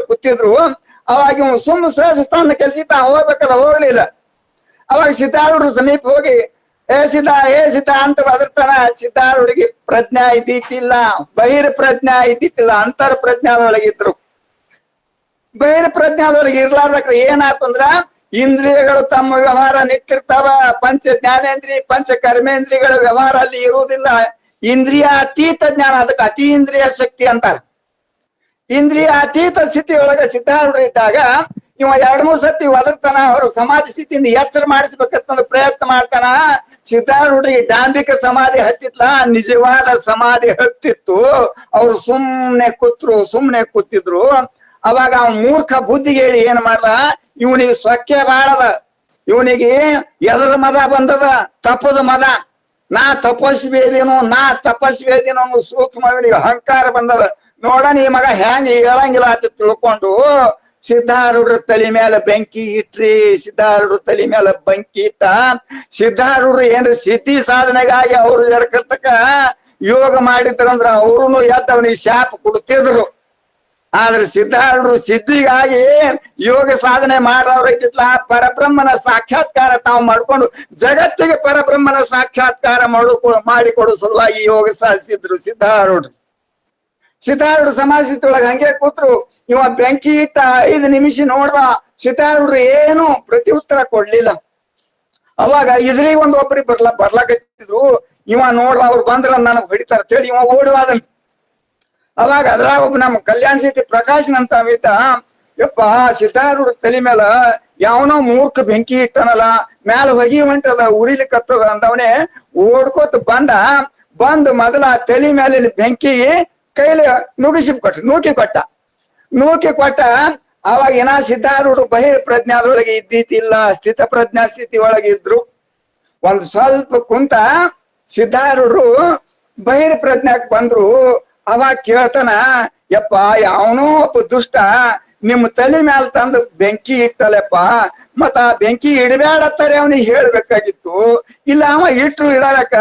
ಕೂತಿದ್ರು. ಅವಾಗ ಇವ್ ಸುಮ್ಮ ಸಹಜ ತನ್ನ ಕೆಲ್ಸ ಹೋಗ್ಬೇಕಲ್ಲ, ಹೋಗ್ಲಿಲ್ಲ. ಅವಾಗ ಸಿದ್ಧಾರೂಢರು ಸಮೀಪ ಹೋಗಿ ಏ ಸಿದ್ಧ ಅಂತ ಬದರ್ತಾನ. ಸಿದ್ಧಾರೂಢಿಗೆ ಪ್ರಜ್ಞಾ ಇದ್ದಿತ್ತಿಲ್ಲ, ಬಹಿರ್ ಪ್ರಜ್ಞಾ ಇದ್ದಿತ್ತಿಲ್ಲ, ಅಂತರ್ ಪ್ರಜ್ಞಾದೊಳಗಿದ್ರು. ಬಹಿರ್ ಪ್ರಜ್ಞಾದೊಳಗೆ ಇರ್ಲಾರ್ದಕ್ರ ಏನಾತಂದ್ರ ಇಂದ್ರಿಯಗಳು ತಮ್ಮ ವ್ಯವಹಾರ ನಿಟ್ಟಿರ್ತಾವ. ಪಂಚ ಜ್ಞಾನೇಂದ್ರಿಯ ಪಂಚ ಕರ್ಮೇಂದ್ರಿಯಗಳ ವ್ಯವಹಾರ ಅಲ್ಲಿ ಇರುವುದಿಲ್ಲ. ಇಂದ್ರಿಯ ಅತೀತ ಜ್ಞಾನ, ಅದಕ್ಕೆ ಅತೀಂದ್ರಿಯ ಶಕ್ತಿ ಅಂತಾರ. ಇಂದ್ರಿಯ ಅತೀತ ಸ್ಥಿತಿ ಒಳಗ ಸಿದ್ಧಾರೂಢ ಇದ್ದಾಗ ಇವ 2-3 ಸತಿ ಒದರ್ತಾನ. ಅವರು ಸಮಾಧಿ ಸ್ಥಿತಿಯಿಂದ ಎಚ್ಚರ ಮಾಡಿಸ್ಬೇಕಂತ ಪ್ರಯತ್ನ ಮಾಡ್ತಾನ. ಸಿದ್ಧಾರೂಢರಿಗೆ ಡಾಂಬಿಕ ಸಮಾಧಿ ಹತ್ತಿತ್ಲ, ನಿಜವಾದ ಸಮಾಧಿ ಹತ್ತಿತ್ತು. ಅವ್ರು ಸುಮ್ನೆ ಕೂತಿದ್ರು. ಅವಾಗ ಅವ್ನ ಮೂರ್ಖ ಬುದ್ಧಿಗೆ ಹೇಳಿ ಏನ್ ಮಾಡ್ದ, ಇವನಿಗೆ ಸೊಕ್ಕೆ ಬಾಳದ, ಇವನಿಗೆ ಎದರ ಮದ ಬಂದದ, ತಪ್ಪದ ಮದ. ನಾ ತಪಸ್ವಿ ಇದೀನೋ ಅನ್ನೋ ಸೂಕ್ಷ್ಮ ಇವನಿಗೆ ಅಹಂಕಾರ ಬಂದದ. ನೋಡಣ ಈ ಮಗ ಹೆಂಗ ಹೇಳಂಗಿಲ್ಲ ಅಂತ ತಿಳ್ಕೊಂಡು ಸಿದ್ಧಾರೂಢರ ತಲೆ ಮೇಲೆ ಬೆಂಕಿ ಇಟ್ರಿ. ಸಿದ್ಧಾರೂಢರ ತಲೆ ಮೇಲೆ ಬೆಂಕಿ ಇಟ್ಟ. ಸಿದ್ಧಾರೂಢರು ಏನ್ರ ಸಿದ್ಧಿ ಸಾಧನೆಗಾಗಿ ಅವ್ರು ಜರಕರ್ತಕ ಯೋಗ ಮಾಡಿದ್ರಂದ್ರ ಅವ್ರು ಎದ್ದ ಅವನಿಗೆ ಶಾಪ ಕೊಡ್ತಿದ್ರು. ಆದ್ರೆ ಸಿದ್ಧಾರೂಢರು ಸಿದ್ಧಿಗಾಗಿ ಯೋಗ ಸಾಧನೆ ಮಾಡೋರು ಐತಿತ್ಲ, ಪರಬ್ರಹ್ಮನ ಸಾಕ್ಷಾತ್ಕಾರ ತಾವು ಮಾಡ್ಕೊಂಡು ಜಗತ್ತಿಗೆ ಪರಬ್ರಹ್ಮನ ಸಾಕ್ಷಾತ್ಕಾರ ಮಾಡಿಕೊಡೋ ಸಲುವಾಗಿ ಯೋಗ ಸಾಧಿಸಿದ್ರು ಸಿದ್ಧಾರೂಢರು. ಸಮಾಜದೊಳಗೆ ಹಂಗೆ ಕೂತ್ರು. ಇವ ಬೆಂಕಿ ಇಟ್ಟ 5 ನಿಮಿಷ ನೋಡ್ದ. ಸಿದ್ಧಾರೂಢರು ಏನು ಪ್ರತಿ ಉತ್ತರ ಕೊಡ್ಲಿಲ್ಲ. ಅವಾಗ ಇದ್ರಿಗೆ ಒಬ್ರಿಗೆ ಬರ್ಲಾಕತ್ತಿದ್ರು. ಇವ ನೋಡ್ದ, ಅವ್ರು ಬಂದ್ರ ನನಗ್ ಹೊಡಿತಾರ ಅಂತೇಳಿ ಇವ ಓಡುವಾದನ್. ಅವಾಗ ಅದ್ರಾಗ ಒಬ್ಬ ನಮ್ಮ ಕಲ್ಯಾಣ ಸಿಟಿ ಪ್ರಕಾಶನ್ ಅಂತ ಇದ್ದ. ಯಪ್ಪ, ಸಿದ್ಧಾರೂಢ ತಲೆ ಮೇಲ ಯಾವನೋ ಮೂರ್ಖ ಬೆಂಕಿ ಇಟ್ಟನಲ್ಲ, ಮ್ಯಾಲ ಹೊಗಿ ಹೊಂಟದ, ಉರಿಲಿಕ್ಕತ್ತದ ಅಂದವನೇ ಓಡ್ಕೋತ ಬಂದು ಮೊದಲ ತಲೆ ಮೇಲಿನ ಬೆಂಕಿ ಕೈಲಿ ನೂಕಿ ಕೊಟ್ಟ. ಅವಾಗ ಏನ ಸಿದ್ಧಾರೂಢ ಬಹಿರ್ ಪ್ರಜ್ಞಾದೊಳಗೆ ಇದ್ದಿತ್ತಿಲ್ಲ, ಸ್ಥಿತ ಪ್ರಜ್ಞಾ ಸ್ಥಿತಿ ಒಳಗೆ ಇದ್ರು. ಒಂದ್ ಸ್ವಲ್ಪ ಕುಂತ ಸಿದ್ಧಾರೂಢರು ಬಹಿರ್ ಪ್ರಜ್ಞಾಕ್ ಬಂದ್ರು. ಅವಾಗ ಕೇಳ್ತಾನ, ಯಪ್ಪ ಯಾವನೋ ಒಬ್ಬ ದುಷ್ಟ ನಿಮ್ ತಲೆ ಮ್ಯಾಲ ತಂದು ಬೆಂಕಿ ಇಟ್ಟಲ್ಲಪ್ಪ, ಮತ್ತ ಆ ಬೆಂಕಿ ಇಡಬೇಡತ್ತಾರೆ ಅವನಿಗೆ ಹೇಳ್ಬೇಕಾಗಿತ್ತು. ಇಲ್ಲ ಅವ ಇಟ್ರು ಇಡಲಕ್ಕ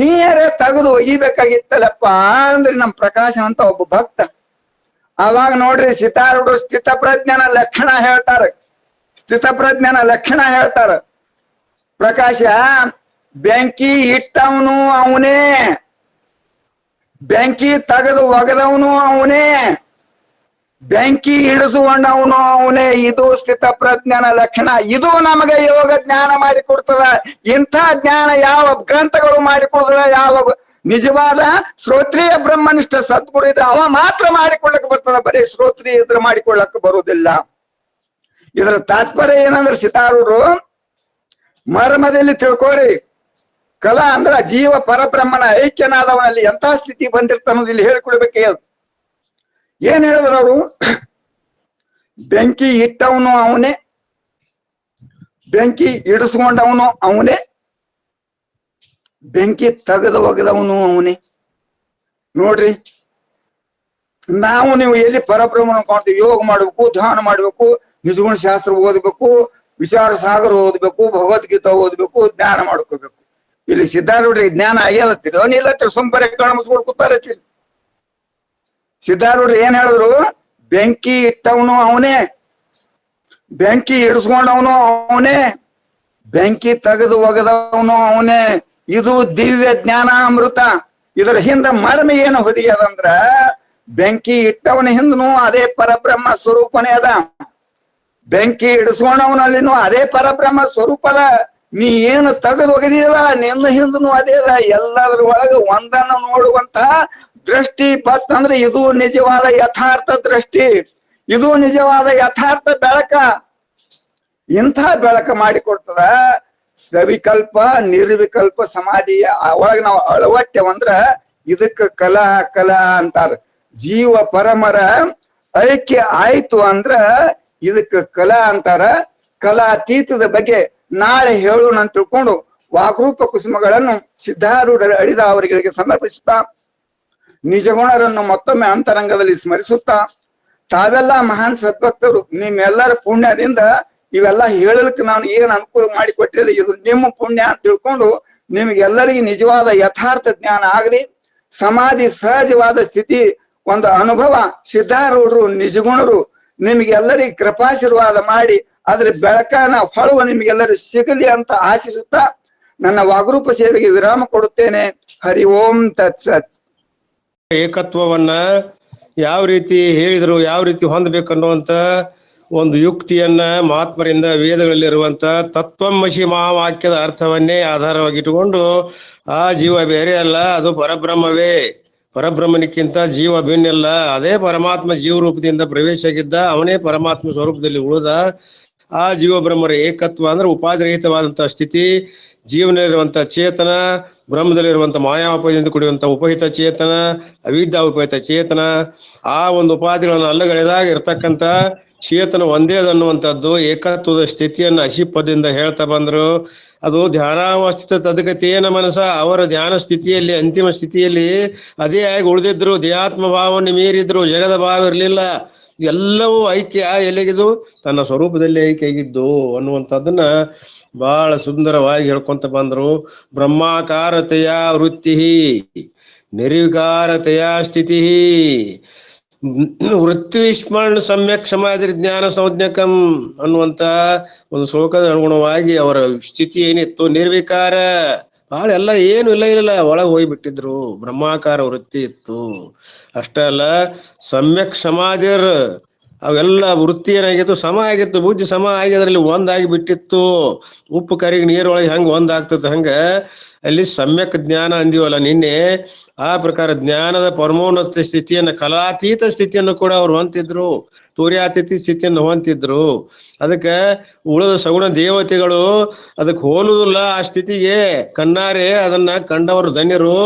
ನೀರೇ ತೆಗೆದು ಒಗಿಬೇಕಾಗಿತ್ತಲ್ಲಪ್ಪ ಅಂದ್ರೆ ನಮ್ ಪ್ರಕಾಶನ್ ಅಂತ ಒಬ್ಬ ಭಕ್ತ. ಅವಾಗ ನೋಡ್ರಿ ಸಿದ್ಧಾರೂಢರು ಸ್ಥಿತ ಪ್ರಜ್ಞಾನ ಲಕ್ಷಣ ಹೇಳ್ತಾರ. ಪ್ರಕಾಶ, ಬೆಂಕಿ ಇಟ್ಟವನು ಅವನೇ, ಬೆಂಕಿ ತೆಗೆದು ಒಗದವನು ಅವನೇ, ಬೆಂಕಿ ಇಳಿಸುಕೊಂಡವನು ಅವನೇ. ಇದು ಸ್ಥಿತ ಪ್ರಜ್ಞಾನ ಲಕ್ಷಣ. ಇದು ನಮಗೆ ಯೋಗ ಜ್ಞಾನ ಮಾಡಿಕೊಡ್ತದ. ಇಂಥ ಜ್ಞಾನ ಯಾವ ಗ್ರಂಥಗಳು ಮಾಡಿಕೊಡುದಿಲ್ಲ. ಯಾವ ನಿಜವಾದ ಶ್ರೋತ್ರಿಯ ಬ್ರಹ್ಮನಿಷ್ಠ ಸದ್ಗುರು ಇದ್ರೆ ಅವ ಮಾತ್ರ ಮಾಡಿಕೊಳ್ಳಕ್ ಬರ್ತದ. ಬರೀ ಶ್ರೋತ್ರಿಯ ಇದ್ರೆ ಮಾಡಿಕೊಳ್ಳಕ್ ಬರುವುದಿಲ್ಲ. ಇದರ ತಾತ್ಪರ್ಯ ಏನಂದ್ರೆ ಸಿದ್ಧಾರೂಢರು ಮರ್ಮದಲ್ಲಿ ತಿಳ್ಕೋರಿ. ಕಲಾ ಅಂದ್ರ ಜೀವ ಪರಬ್ರಹ್ಮನ ಐಕ್ಯನಾದವನಲ್ಲಿ ಎಂಥ ಸ್ಥಿತಿ ಬಂದಿರ್ತಾನೋದು ಇಲ್ಲಿ ಹೇಳಿಕೊಡ್ಬೇಕೆ. ಏನ್ ಹೇಳಿದ್ರು ಅವರು, ಬೆಂಕಿ ಇಟ್ಟವನು ಅವನೇ, ಬೆಂಕಿ ಇಡಿಸ್ಕೊಂಡವನು ಅವನೇ, ಬೆಂಕಿ ತೆಗೆದು ಒಗೆದವನು ಅವನೇ. ನೋಡ್ರಿ, ನೀವು ಎಲ್ಲಿ ಪರಬ್ರಹ್ಮನ ಕಾಣ್ತೀವಿ, ಯೋಗ ಮಾಡ್ಬೇಕು, ಧ್ಯಾನ ಮಾಡ್ಬೇಕು, ನಿಜಗುಣ ಶಾಸ್ತ್ರ ಓದ್ಬೇಕು, ವಿಚಾರ ಸಾಗರ ಓದ್ಬೇಕು, ಭಗವದ್ಗೀತಾ ಓದ್ಬೇಕು, ಜ್ಞಾನ ಮಾಡ್ಕೋಬೇಕು. ಇಲ್ಲಿ ಸಿದ್ಧಾರೂಢರಿಗೆ ಜ್ಞಾನ ಆಗ್ಯಾದತ್ತೀರಿ ಅವನಿಲ್ಲ ಸುಂಬರೆ ಕಣ್ಣು ಮುಚ್ಕೊಂಡು ಕೂತಾರತ್ತೀರಿ. ಸಿದ್ಧಾರೂಢರು ಏನ್ ಹೇಳಿದ್ರು, ಬೆಂಕಿ ಇಟ್ಟವನು ಅವನೇ, ಬೆಂಕಿ ಇಡಿಸ್ಕೊಂಡವನು ಅವನೇ, ಬೆಂಕಿ ತೆಗೆದು ಒಗದವನು ಅವನೇ. ಇದು ದಿವ್ಯ ಜ್ಞಾನ ಅಮೃತ. ಇದರ ಹಿಂದ ಮರ್ಮ ಏನು ಹೊದಿಯದಂದ್ರ, ಬೆಂಕಿ ಇಟ್ಟವನ ಹಿಂದನು ಅದೇ ಪರಬ್ರಹ್ಮ ಸ್ವರೂಪನೇ ಅದ, ಬೆಂಕಿ ಇಡಿಸ್ಕೊಂಡವನಲ್ಲಿನೂ ಅದೇ ಪರಬ್ರಹ್ಮ ಸ್ವರೂಪದ. ನೀ ಏನು ತೆಗೆದು ಒಗದಿಲ್ಲ ನಿನ್ನ ಹಿಂದನು ಅದೇ ಅದ. ಎಲ್ಲದ್ರ ಒಳಗೆ ಒಂದನ್ನ ನೋಡುವಂತ ದೃಷ್ಟಿ ಬತ್ತಂದ್ರೆ ಇದು ನಿಜವಾದ ಯಥಾರ್ಥ ದೃಷ್ಟಿ, ಇದು ನಿಜವಾದ ಯಥಾರ್ಥ ಬೆಳಕ. ಇಂಥ ಬೆಳಕ ಮಾಡಿಕೊಡ್ತದ. ಸವಿಕಲ್ಪ ನಿರ್ವಿಕಲ್ಪ ಸಮಾಧಿ ಒಳಗ ನಾವು ಅಳವಟ್ಟೆವಂದ್ರ ಇದಕ್ಕ ಕಲಾ ಅಂತಾರ. ಜೀವ ಪರಮರ ಐಕ್ಯ ಆಯ್ತು ಅಂದ್ರ ಇದಕ್ಕ ಕಲಾ ಅಂತಾರ. ಕಲಾತೀತದ ಬಗ್ಗೆ ನಾಳೆ ಹೇಳೋಣ ಅಂತ ತಿಳ್ಕೊಂಡು ವಾಗ್ರೂಪ ಕುಸುಮಗಳನ್ನು ಸಿದ್ಧಾರೂಢರ ಅಡಿದ ಅವರಿಗೆ ಸಮರ್ಪಿಸುತ್ತಾ, ನಿಜಗುಣರನ್ನು ಮತ್ತೊಮ್ಮೆ ಅಂತರಂಗದಲ್ಲಿ ಸ್ಮರಿಸುತ್ತಾ, ತಾವೆಲ್ಲ ಮಹಾನ್ ಸದ್ಭಕ್ತರು, ನಿಮ್ಮೆಲ್ಲರ ಪುಣ್ಯದಿಂದ ಇವೆಲ್ಲ ಹೇಳಲಿಕ್ಕೆ ನಾನು ಏನ್ ಅನುಕೂಲ ಮಾಡಿಕೊಟ್ಟಿಲ್ಲ, ಇದು ನಿಮ್ಮ ಪುಣ್ಯ ಅಂತ ತಿಳ್ಕೊಂಡು ನಿಮ್ಗೆಲ್ಲರಿಗೆ ನಿಜವಾದ ಯಥಾರ್ಥ ಜ್ಞಾನ ಆಗಲಿ. ಸಮಾಧಿ ಸಹಜವಾದ ಸ್ಥಿತಿ ಒಂದು ಅನುಭವ ಸಿದ್ಧಾರೂಢರು ನಿಜಗುಣರು ನಿಮ್ಗೆಲ್ಲರಿಗೆ ಕೃಪಾಶೀರ್ವಾದ ಮಾಡಿ ಅದ್ರ ಬೆಳಕನ ಹೊಳವು ನಿಮ್ಗೆಲ್ಲರೂ ಸಿಗಲಿ ಅಂತ ಆಶಿಸುತ್ತಾ, ನನ್ನ ವಾಗರೂಪ ಸೇವೆಗೆ ವಿರಾಮ ಕೊಡುತ್ತೇನೆ. ಹರಿ ಓಂ ತತ್ಸತ್. ಏಕತ್ವವನ್ನ ಯಾವ ರೀತಿ ಹೇಳಿದ್ರು, ಯಾವ ರೀತಿ ಹೊಂದಬೇಕನ್ನುವಂತ ಒಂದು ಯುಕ್ತಿಯನ್ನ ಮಹಾತ್ಮರಿಂದ ವೇದಗಳಲ್ಲಿರುವಂತ ತತ್ವಮಸಿ ಮಹಾವಾಕ್ಯದ ಅರ್ಥವನ್ನೇ ಆಧಾರವಾಗಿಟ್ಟುಕೊಂಡು ಆ ಜೀವ ಬೇರೆ ಅಲ್ಲ, ಅದು ಪರಬ್ರಹ್ಮವೇ, ಪರಬ್ರಹ್ಮನಿಕ್ಕಿಂತ ಜೀವ ಭಿನ್ನಿಲ್ಲ, ಅದೇ ಪರಮಾತ್ಮ ಜೀವ ರೂಪದಿಂದ ಪ್ರವೇಶ ಆಗಿದ್ದ, ಅವನೇ ಪರಮಾತ್ಮ ಸ್ವರೂಪದಲ್ಲಿ ಉಳಿದ. ಆ ಜೀವ ಬ್ರಹ್ಮರ ಏಕತ್ವ ಅಂದ್ರೆ ಉಪಾಧಿರಹಿತವಾದಂತಹ ಸ್ಥಿತಿ. ಜೀವನಲ್ಲಿರುವಂತಹ ಚೇತನ, ಬ್ರಹ್ಮದಲ್ಲಿರುವಂತಹ ಮಾಯಾಪದಿಂದ ಕೂಡಿರುವಂತ ಉಪಹಿತ ಚೇತನ, ಅವಿದ್ಯಾ ಉಪಹಿತ ಚೇತನ, ಆ ಒಂದು ಉಪಾಧಿಗಳನ್ನು ಅಲ್ಲಗಳೆದಾಗ ಇರ್ತಕ್ಕಂಥ ಚೇತನ ಒಂದೇ ಅನ್ನುವಂಥದ್ದು ಏಕತ್ವದ ಸ್ಥಿತಿಯನ್ನು ಅಶಿಪದಿಂದ ಹೇಳ್ತಾ ಬಂದ್ರು. ಅದು ಧ್ಯಾನಾವಸ್ಥಿತ ತದ್ಗತಿಯೇನ ಮನಸ, ಅವರ ಧ್ಯಾನ ಸ್ಥಿತಿಯಲ್ಲಿ ಅಂತಿಮ ಸ್ಥಿತಿಯಲ್ಲಿ ಅದೇ ಆಗಿ ಉಳಿದಿದ್ರು. ದೇಹಾತ್ಮ ಭಾವವನ್ನು ಮೀರಿದ್ರು, ಜಗದ ಭಾವ ಇರಲಿಲ್ಲ. ಎಲ್ಲವೂ ಐಕ್ಯ ಎಲ್ಲಿಗಿದ್ದು ತನ್ನ ಸ್ವರೂಪದಲ್ಲಿ ಐಕ್ಯ ಆಗಿದ್ದು ಅನ್ನುವಂಥದ್ದನ್ನ ಬಹಳ ಸುಂದರವಾಗಿ ಹೇಳ್ಕೊಂತ ಬಂದ್ರು. ಬ್ರಹ್ಮಾಕಾರತೆಯ ವೃತ್ತಿ, ನಿರ್ವಿಕಾರತೆಯ ಸ್ಥಿತಿ, ವೃತ್ತಿ ವಿಸ್ಮರಣ ಸಮ್ಯಕ್ ಸಮಾಧಿ ಜ್ಞಾನ ಸಂಜ್ಞಕಂ ಅನ್ನುವಂತ ಒಂದು ಶ್ಲೋಕದ ಅನುಗುಣವಾಗಿ ಅವರ ಸ್ಥಿತಿ ಏನಿತ್ತು, ನಿರ್ವಿಕಾರ, ಬಹಳ ಎಲ್ಲ ಏನು ಇಲ್ಲ ಒಳಗೆ ಹೋಗ್ಬಿಟ್ಟಿದ್ರು. ಬ್ರಹ್ಮಾಕಾರ ವೃತ್ತಿ ಇತ್ತು. ಅಷ್ಟೇ ಅಲ್ಲ, ಸಮ್ಯಕ್ ಸಮಾಧಿರ್, ಅವೆಲ್ಲ ವೃತ್ತಿ ಏನಾಗಿತ್ತು, ಸಮ ಆಗಿತ್ತು, ಬುದ್ಧಿ ಸಮ ಆಗಿ ಅದರಲ್ಲಿ ಒಂದಾಗಿ ಬಿಟ್ಟಿತ್ತು. ಉಪ್ಪು ಕರಿಗೆ ನೀರೊಳಗೆ ಹೆಂಗ ಒಂದಾಗ್ತದೆ ಹಂಗ ಅಲ್ಲಿ ಸಮ್ಯಕ್ ಜ್ಞಾನ ಅಂದಿವಲ್ಲ ನಿನ್ನೆ, ಆ ಪ್ರಕಾರ ಜ್ಞಾನದ ಪರಮೋನ್ನತ ಸ್ಥಿತಿಯನ್ನ, ಕಲಾತೀತ ಸ್ಥಿತಿಯನ್ನು ಕೂಡ ಅವ್ರು ಹೊಂತಿದ್ರು, ತೂರ್ಯಾತೀತ ಸ್ಥಿತಿಯನ್ನು ಹೊಂತಿದ್ರು. ಅದಕ್ಕೆ ಉಳಿದ ಸಗುಣ ದೇವತೆಗಳು ಅದಕ್ಕೆ ಹೋಲುವುದಿಲ್ಲ ಆ ಸ್ಥಿತಿಗೆ. ಕಣ್ಣಾರೆ ಅದನ್ನ ಕಂಡವರು ಧನ್ಯರು.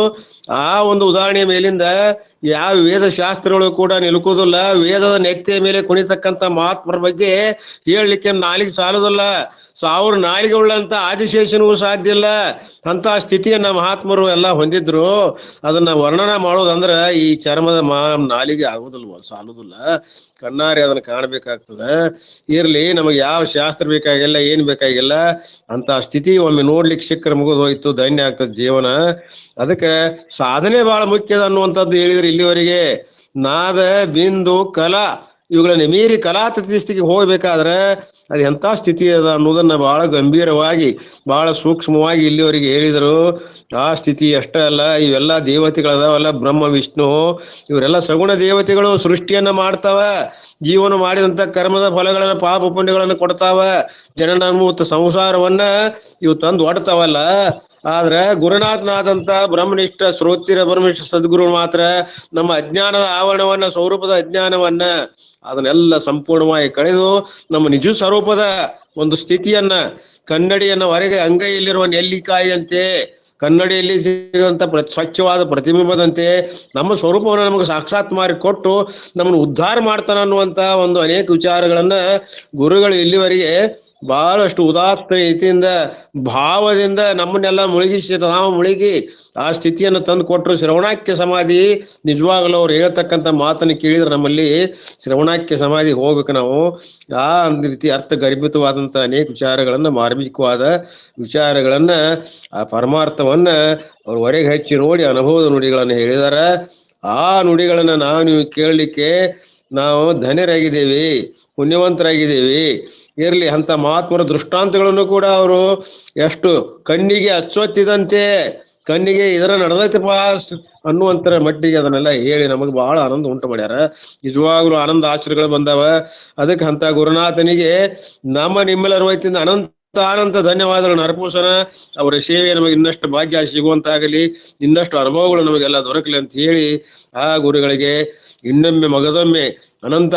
ಆ ಒಂದು ಉದಾಹರಣೆಯ ಮೇಲಿಂದ ಯಾವ ವೇದ ಶಾಸ್ತ್ರಗಳು ಕೂಡ ನಿಲುಕುವುದಿಲ್ಲ. ವೇದದ ನೆತ್ತೆಯ ಮೇಲೆ ಕುಣಿತಕ್ಕಂಥ ಮಹಾತ್ಮರ ಬಗ್ಗೆ ಹೇಳಲಿಕ್ಕೆ ನಾಲಿಗೆ ಸಾಲುದಿಲ್ಲ. 1000 ನಾಲಿಗೆ ಉಳ್ಳಂತ ಆದಿಶೇಷನಿಗೂ ಸಾಧ್ಯ ಇಲ್ಲ. ಅಂತ ಸ್ಥಿತಿಯನ್ನ ಮಹಾತ್ಮರು ಎಲ್ಲ ಹೊಂದಿದ್ರು. ಅದನ್ನ ವರ್ಣನ ಮಾಡೋದಂದ್ರ ಈ ಚರ್ಮದ ನಾಲಿಗೆ ಆಗುದಿಲ್ವ, ಸಾಲುದಿಲ್ಲ. ಕಣ್ಣಾರೆ ಅದನ್ನ ಕಾಣಬೇಕಾಗ್ತದ. ಇರ್ಲಿ, ನಮಗೆ ಯಾವ ಶಾಸ್ತ್ರ ಬೇಕಾಗಿಲ್ಲ, ಏನ್ ಬೇಕಾಗಿಲ್ಲ. ಅಂತ ಸ್ಥಿತಿ ಒಮ್ಮೆ ನೋಡ್ಲಿಕ್ಕೆ ಸಿಕ್ಕರೆ ಮುಗಿದು ಹೋಯ್ತು, ಧನ್ಯ ಆಗ್ತದ ಜೀವನ. ಅದಕ್ಕೆ ಸಾಧನೆ ಬಹಳ ಮುಖ್ಯದ ಅನ್ನುವಂಥದ್ದು ಹೇಳಿದ್ರು ಇಲ್ಲಿವರೆಗೆ. ನಾದ, ಬಿಂದು, ಕಲಾ ಇವುಗಳನ್ನ ಮೀರಿ ಕಲಾತೀತ ಸ್ಥಿತಿಗೆ ಹೋಗ್ಬೇಕಾದ್ರೆ ಅದು ಎಂಥ ಸ್ಥಿತಿ ಅದ ಅನ್ನೋದನ್ನ ಬಹಳ ಗಂಭೀರವಾಗಿ, ಬಹಳ ಸೂಕ್ಷ್ಮವಾಗಿ ಇಲ್ಲಿವರೆಗೆ ಹೇಳಿದರು. ಆ ಸ್ಥಿತಿ ಅಷ್ಟೇ ಅಲ್ಲ, ಇವೆಲ್ಲ ದೇವತೆಗಳದಾವಲ್ಲ, ಬ್ರಹ್ಮ ವಿಷ್ಣು ಇವರೆಲ್ಲ ಸಗುಣ ದೇವತೆಗಳು. ಸೃಷ್ಟಿಯನ್ನ ಮಾಡ್ತಾವ, ಜೀವನ ಮಾಡಿದಂತ ಕರ್ಮದ ಫಲಗಳನ್ನ, ಪಾಪ ಪುಣ್ಯಗಳನ್ನ ಕೊಡ್ತಾವ, ಜನನಮೂತ ಸಂಸಾರವನ್ನ ಇವು ತಂದು ಒಡ್ತಾವಲ್ಲ. ಆದ್ರೆ ಗುರುನಾಥನಾದಂತ ಬ್ರಹ್ಮನಿಷ್ಠ ಶ್ರೋತ್ರಿಯ ಬ್ರಹ್ಮನಿಷ್ಠ ಸದ್ಗುರು ಮಾತ್ರ ನಮ್ಮ ಅಜ್ಞಾನದ ಆವರಣವನ್ನ, ಸ್ವರೂಪದ ಅಜ್ಞಾನವನ್ನ ಅದನ್ನೆಲ್ಲ ಸಂಪೂರ್ಣವಾಗಿ ಕಳೆದು ನಮ್ಮ ನಿಜ ಸ್ವರೂಪದ ಒಂದು ಸ್ಥಿತಿಯನ್ನ, ಕನ್ನಡಿಯನ್ನ ಹೊರಗೆ ಅಂಗೈಯಲ್ಲಿರುವ ನೆಲ್ಲಿಕಾಯಿಯಂತೆ, ಕನ್ನಡಿಯಲ್ಲಿ ಸಿಗುವಂತ ಸ್ವಚ್ಛವಾದ ಪ್ರತಿಬಿಂಬದಂತೆ ನಮ್ಮ ಸ್ವರೂಪವನ್ನು ನಮಗೆ ಸಾಕ್ಷಾತ್ ಮಾರಿ ಕೊಟ್ಟು ನಮ್ಮನ್ನು ಉದ್ಧಾರ ಮಾಡ್ತಾನ ಅನ್ನುವಂತ ಒಂದು ಅನೇಕ ವಿಚಾರಗಳನ್ನ ಗುರುಗಳು ಇಲ್ಲಿವರೆಗೆ ಬಹಳಷ್ಟು ಉದಾತ್ತ ರೀತಿಯಿಂದ, ಭಾವದಿಂದ ನಮ್ಮನ್ನೆಲ್ಲ ಮುಳುಗಿಸಿ, ನಾವು ಮುಳುಗಿ ಆ ಸ್ಥಿತಿಯನ್ನು ತಂದು ಕೊಟ್ಟರು. ಶ್ರವಣಾಖ್ಯ ಸಮಾಧಿ ನಿಜವಾಗಲೂ ಅವ್ರು ಹೇಳ್ತಕ್ಕಂಥ ಮಾತನ್ನು ಕೇಳಿದ್ರೆ ನಮ್ಮಲ್ಲಿ ಶ್ರವಣಾಖ್ಯ ಸಮಾಧಿ ಹೋಗ್ಬೇಕು ನಾವು. ಆ ಒಂದು ರೀತಿ ಅರ್ಥ ಗರ್ಭಿತವಾದಂಥ ಅನೇಕ ವಿಚಾರಗಳನ್ನ, ಮಾರ್ಮಿಕವಾದ ವಿಚಾರಗಳನ್ನ, ಆ ಪರಮಾರ್ಥವನ್ನ ಅವ್ರು ಹೊರಗೆ ಹಚ್ಚಿ ನೋಡಿ ಅನುಭವದ ನುಡಿಗಳನ್ನ ಹೇಳಿದಾರ. ಆ ನುಡಿಗಳನ್ನ ನೀವು ಕೇಳಲಿಕ್ಕೆ ನಾವು ಧನ್ಯರಾಗಿದ್ದೇವೆ, ಪುಣ್ಯವಂತರಾಗಿದ್ದೇವೆ. ಇರ್ಲಿ, ಅಂತ ಮಹಾತ್ಮರ ದೃಷ್ಟಾಂತಗಳನ್ನು ಕೂಡ ಅವರು ಎಷ್ಟು ಕಣ್ಣಿಗೆ ಅಚ್ಚೊತ್ತಿದಂತೆ, ಕಣ್ಣಿಗೆ ಇದರ ನಡೆದೈತಪ್ಪ ಅನ್ನುವಂತರ ಮಟ್ಟಿಗೆ ಅದನ್ನೆಲ್ಲ ಹೇಳಿ ನಮಗೆ ಬಹಳ ಆನಂದ ಉಂಟು ಮಾಡ್ಯಾರ. ನಿಜವಾಗ್ಲೂ ಆನಂದ ಆಶ್ರಯಗಳು ಬಂದಾವ. ಅದಕ್ಕೆ ಅಂತ ಗುರುನಾಥನಿಗೆ ನಮ್ಮ ನಿಮ್ಮೆಲ್ಲರ ವೈತಿಯಿಂದ ಅನಂತ ಧನ್ಯವಾದಗಳನ್ನು ಅರ್ಪಿಸೋಣ. ಅವರ ಸೇವೆ ನಮಗೆ ಇನ್ನಷ್ಟು ಭಾಗ್ಯ ಸಿಗುವಂತಾಗಲಿ, ಇನ್ನಷ್ಟು ಅನುಭವಗಳು ನಮಗೆಲ್ಲ ದೊರಕಲಿ ಅಂತ ಹೇಳಿ ಆ ಗುರುಗಳಿಗೆ ಇನ್ನೊಮ್ಮೆ ಮಗದೊಮ್ಮೆ ಅನಂತ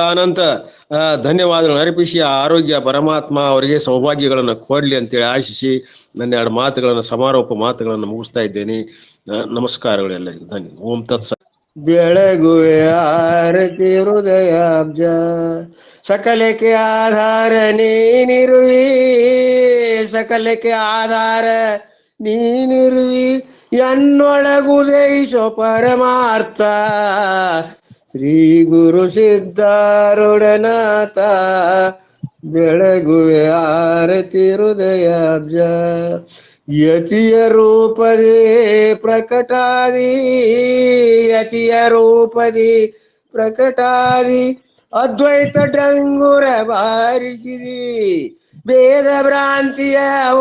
ಧನ್ಯವಾದಗಳನ್ನು ಅರ್ಪಿಸಿ, ಆರೋಗ್ಯ ಪರಮಾತ್ಮ ಅವರಿಗೆ ಸೌಭಾಗ್ಯಗಳನ್ನು ಕೊಡ್ಲಿ ಅಂತೇಳಿ ಆಶಿಸಿ ನನ್ನ 2 ಮಾತುಗಳನ್ನು, ಸಮಾರೋಪ ಮಾತುಗಳನ್ನು ಮುಗಿಸ್ತಾ ಇದ್ದೇನೆ. ನಮಸ್ಕಾರಗಳೆಲ್ಲರಿಗೂ ಧನ್ಯ. ಓಂ ತತ್ಸ. ಬೆಳಗುವೆ ಆರತಿ ಹೃದಯಾಬ್ಜ, ಸಕಲಕ್ಕೆ ಆಧಾರ ನೀನಿರುವಿ, ಸಕಲಕ್ಕೆ ಆಧಾರ ನೀನಿರುವಿ, ಎನ್ನೊಳಗುದೈಸೋ ಪರಮಾರ್ಥ ಶ್ರೀ ಗುರು ಸಿದ್ಧಾರೂಢನಾಥ. ಬೆಳಗುವೆ ಆರತಿ ಹೃದಯಾಬ್ಜ, ಯತಿಯ ರೂಪದಿ ಪ್ರಕಟಾದಿ, ಯತಿಯ ರೂಪದಿ ಪ್ರಕಟಾದಿ, ಅದ್ವೈತ ಡಂಗುರ ಬಾರಿಸಿದಿ, ಭೇದ ಭ್ರಾಂತಿಯ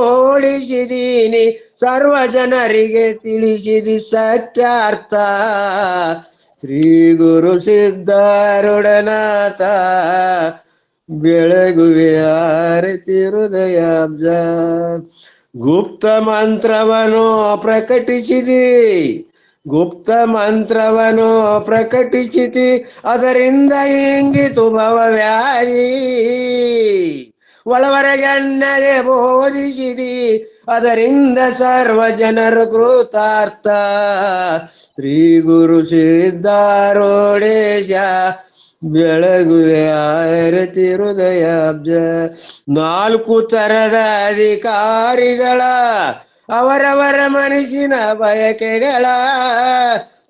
ಓಡಿಸಿದೀನಿ, ಸರ್ವ ಜನರಿಗೆ ತಿಳಿಸಿದಿ ಸತ್ಯಾರ್ಥ. ಶ್ರೀ ಗುರು ಸಿದ್ಧಾರೂಢನಾಥ, ಬೆಳಗುವೆ ಆರತಿ ಹೃದಯಾಬ್ಜ. ಗುಪ್ತ ಮಂತ್ರವನ್ನು ಪ್ರಕಟಿಸಿದಿ, ಗುಪ್ತ ಮಂತ್ರವನ್ನು ಪ್ರಕಟಿಸಿದಿ, ಅದರಿಂದ ಇಂಗಿತು ಭವ ವ್ಯಾಧಿ. ಒಳವರೆಗನ್ನದೆ ಬೋಧಿಸಿದಿ, ಅದರಿಂದ ಸರ್ವ ಜನರು ಕೃತಾರ್ಥ. ಶ್ರೀ ಗುರು ಸಿದ್ಧಾರೂಢೇಶ, ಬೆಳಗುವೆ ಆರತಿ ಹೃದಯಾಬ್ಜ. 4 ತರದ ಅಧಿಕಾರಿಗಳ ಅವರವರ ಮನಸ್ಸಿನ ಬಯಕೆಗಳ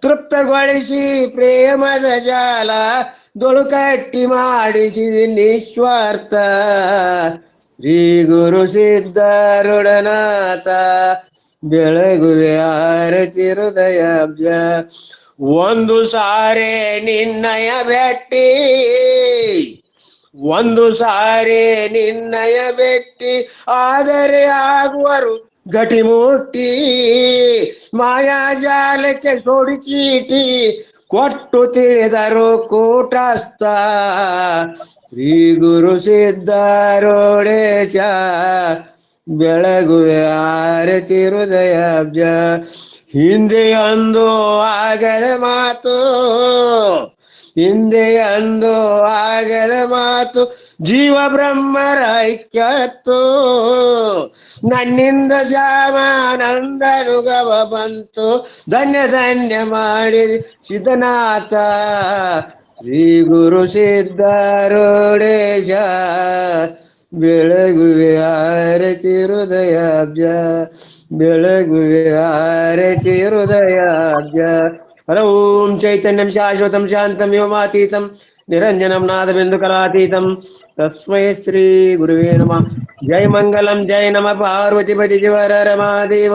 ತೃಪ್ತಗೊಳಿಸಿ ಪ್ರೇಮದ ಜಾಲ ದೊಳುಕಟ್ಟಿ ಮಾಡಿಸಿದಿ ನಿಸ್ವಾರ್ಥ. ಶ್ರೀ ಗುರು ಸಿದ್ಧಾರೂಢನಾಥ, ಬೆಳಗುವೆ ಆರತಿ ಹೃದಯಾಬ್ಜ. ಒಂದು ಸಾರೆ ನಿನ್ನಯ ಭೆಟ್ಟಿ, ಒಂದು ಸಾರೆ ನಿನ್ನಯ ಭೆಟ್ಟಿ, ಆದರೆ ಆಗುವರು ಗಟಿಮುಟ್ಟಿ. ಮಾಯಾಜಾಲಕ್ಕೆ ಸೋಡಿ ಚೀಟಿ ಕೊಟ್ಟು ತಿಳಿದರು ಕೂಟಸ್ಥ. ಶ್ರೀ ಗುರು ಸಿದ್ಧಾರೂಢೇಶ, ಬೆಳಗುವೆ ಆರತಿ ಹೃದಯಾಬ್ಜ. ಹಿಂದೆ ಅಂದು ಆಗದ ಮಾತು, ಹಿಂದೆ ಅಂದು ಆಗದ ಮಾತು, ಜೀವ ಬ್ರಹ್ಮರ ಐಕ್ಯತ್ತು. ನನ್ನಿಂದ ಜಾಮಾನಂದನುಗವ ಬಂತು, ಧನ್ಯ ಧನ್ಯ ಮಾಡಿ ಸಿದ್ಧನಾಥ. ಶ್ರೀ ಗುರು ಸಿದ್ಧಾರೂಢೇಶ, ಬೆಳಗುವೆ ಆರತಿ ಹೃದಯಾಬ್ಜ. ಬೆಳಗುವೆ ಆರತಿ ಹೃದಯಾಬ್ಜ. ಹರ ಓಂ ಚೈತನ್ಯಂ ಶಾಶ್ವತಂ ಶಾಂತಂ ವ್ಯೋಮಾತೀತಂ ನಿರಂಜನಂ ನಾದಬಿಂದು ಕಲಾತೀತಂ ತಸ್ಮೈ ಶ್ರೀ ಗುರುವೇ ನಮಃ. ಜೈ ಮಂಗಲಂ, ಜೈ ನಮಃ ಪಾರ್ವತಿ ಪತಿ ಶಿವರ ರಮಾದೇವ.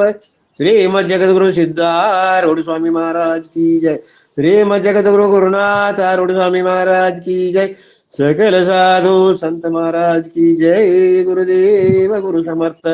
ಶ್ರೀಮದ್ ಜಗದ್ಗುರು ಸಿದ್ಧಾರೂಢ ಸ್ವಾಮಿ महाराज की जय. श्रीमद जगद्गुरु गुरुनाथ आरूढ़ स्वामी महाराज की जय. सकल साधु संत महाराज की जय. गुरुदेव गुरु समर्थ.